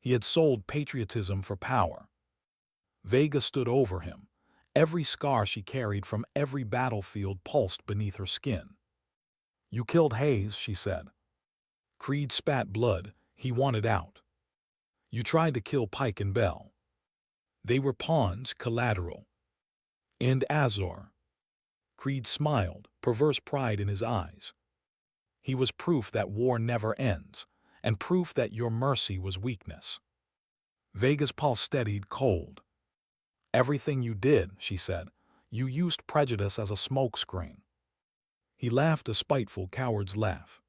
He had sold patriotism for power. Vega stood over him. Every scar she carried from every battlefield pulsed beneath her skin. "You killed Hayes," she said. Creed spat blood. He wanted out. "You tried to kill Pike and Belle. They were pawns, collateral." "And Azor." Creed smiled, perverse pride in his eyes. "He was proof that war never ends, and proof that your mercy was weakness." Vega's pulse steadied, cold. "Everything you did," she said, "you used prejudice as a smokescreen." He laughed a spiteful coward's laugh.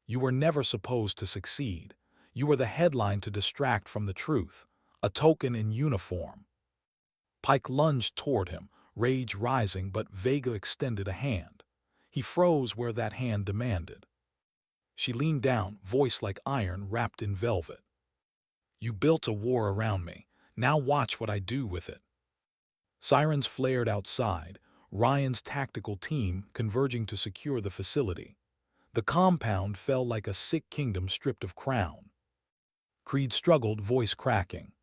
"You were never supposed to succeed. You were the headline to distract from the truth, a token in uniform." Pike lunged toward him, rage rising, but Vega extended a hand. He froze where that hand demanded. She leaned down, voice like iron wrapped in velvet. "You built a war around me. Now watch what I do with it." Sirens flared outside, Ryan's tactical team converging to secure the facility. The compound fell like a sick kingdom stripped of crown. Creed struggled, voice cracking.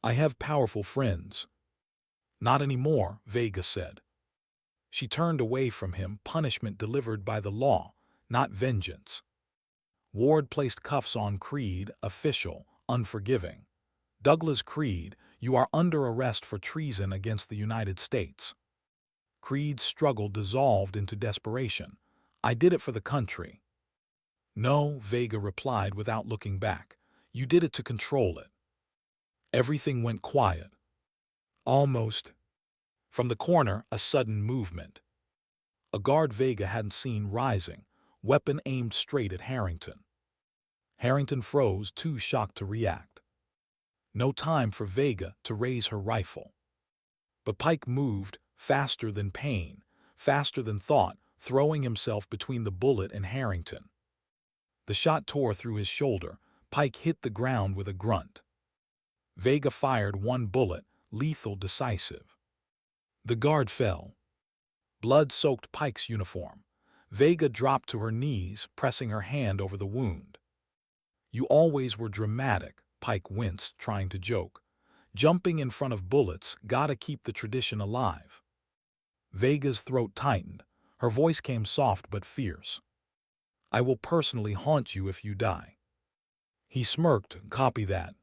"I have powerful friends." "Not anymore," Vega said. She turned away from him, punishment delivered by the law, not vengeance. Ward placed cuffs on Creed, official, unforgiving. "Douglas Creed, you are under arrest for treason against the United States." Creed's struggle dissolved into desperation. "I did it for the country." "No," Vega replied without looking back. "You did it to control it." Everything went quiet. Almost. From the corner, a sudden movement. A guard Vega hadn't seen rising, weapon aimed straight at Harrington. Harrington froze, too shocked to react. No time for Vega to raise her rifle. But Pike moved, faster than pain, faster than thought, throwing himself between the bullet and Harrington. The shot tore through his shoulder. Pike hit the ground with a grunt. Vega fired one bullet, lethal, decisive. The guard fell. Blood soaked Pike's uniform. Vega dropped to her knees, pressing her hand over the wound. "You always were dramatic," Pike winced, trying to joke. "Jumping in front of bullets, gotta keep the tradition alive." Vega's throat tightened. Her voice came soft but fierce. "I will personally haunt you if you die." He smirked, "Copy that."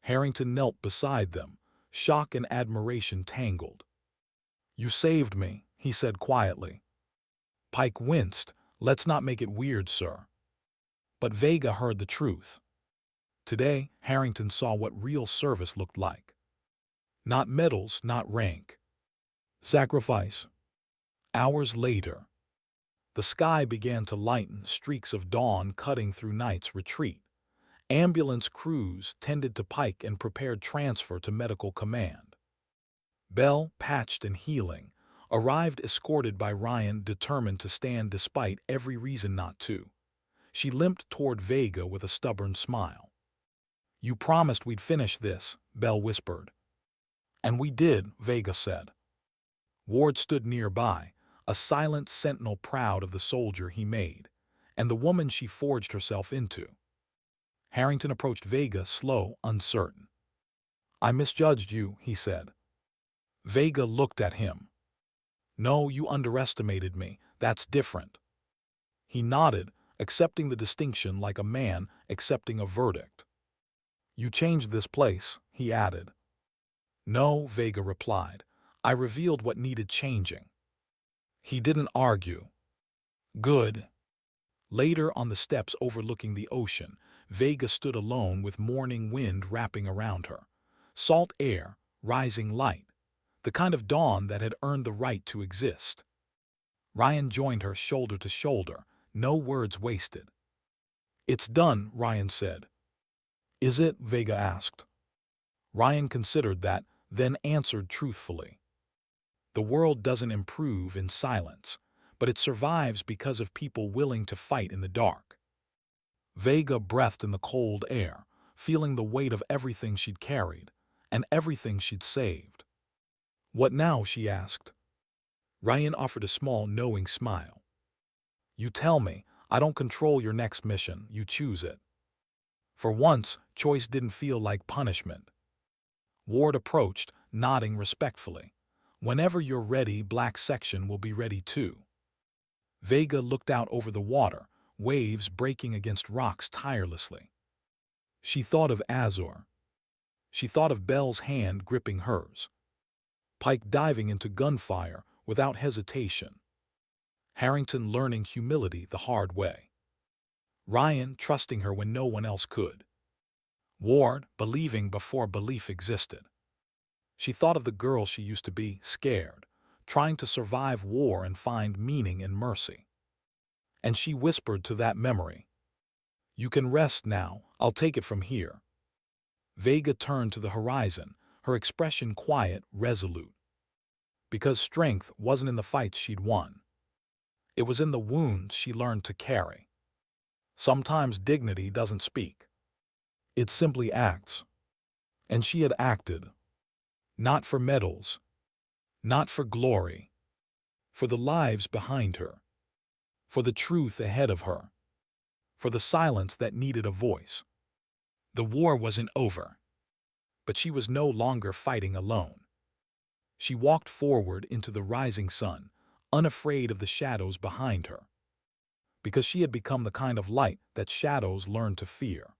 Harrington knelt beside them, shock and admiration tangled. "You saved me," he said quietly. Pike winced. "Let's not make it weird, sir." But Vega heard the truth. Today, Harrington saw what real service looked like. Not medals, not rank. Sacrifice. Hours later, the sky began to lighten, streaks of dawn cutting through night's retreat. Ambulance crews tended to Pike and prepared transfer to medical command. Belle, patched and healing, arrived escorted by Ryan, determined to stand despite every reason not to. She limped toward Vega with a stubborn smile. "You promised we'd finish this," Belle whispered. "And we did," Vega said. Ward stood nearby, a silent sentinel proud of the soldier he made, and the woman she forged herself into. Harrington approached Vega, slow, uncertain. "I misjudged you," he said. Vega looked at him. "No, you underestimated me. That's different." He nodded, accepting the distinction like a man accepting a verdict. "You changed this place," he added. No, Vega replied. I revealed what needed changing. He didn't argue. Good. Later, on the steps overlooking the ocean, Vega stood alone with morning wind wrapping around her. Salt air, rising light, the kind of dawn that had earned the right to exist. Ryan joined her shoulder to shoulder, no words wasted. It's done, Ryan said. Is it? Vega asked. Ryan considered that, then answered truthfully. The world doesn't improve in silence, but it survives because of people willing to fight in the dark. Vega breathed in the cold air, feeling the weight of everything she'd carried, and everything she'd saved. What now? She asked. Ryan offered a small, knowing smile. You tell me. I don't control your next mission, you choose it. For once, choice didn't feel like punishment. Ward approached, nodding respectfully. Whenever you're ready, Black Section will be ready too. Vega looked out over the water, waves breaking against rocks tirelessly. She thought of Azor. She thought of Belle's hand gripping hers. Pike diving into gunfire without hesitation. Harrington learning humility the hard way. Ryan trusting her when no one else could. Ward believing before belief existed. She thought of the girl she used to be, scared, trying to survive war and find meaning in mercy. And she whispered to that memory, You can rest now, I'll take it from here. Vega turned to the horizon, her expression quiet, resolute. Because strength wasn't in the fights she'd won. It was in the wounds she learned to carry. Sometimes dignity doesn't speak. It simply acts. And she had acted. Not for medals. Not for glory. For the lives behind her. For the truth ahead of her. For the silence that needed a voice. The war wasn't over. But she was no longer fighting alone. She walked forward into the rising sun, unafraid of the shadows behind her. Because she had become the kind of light that shadows learn to fear.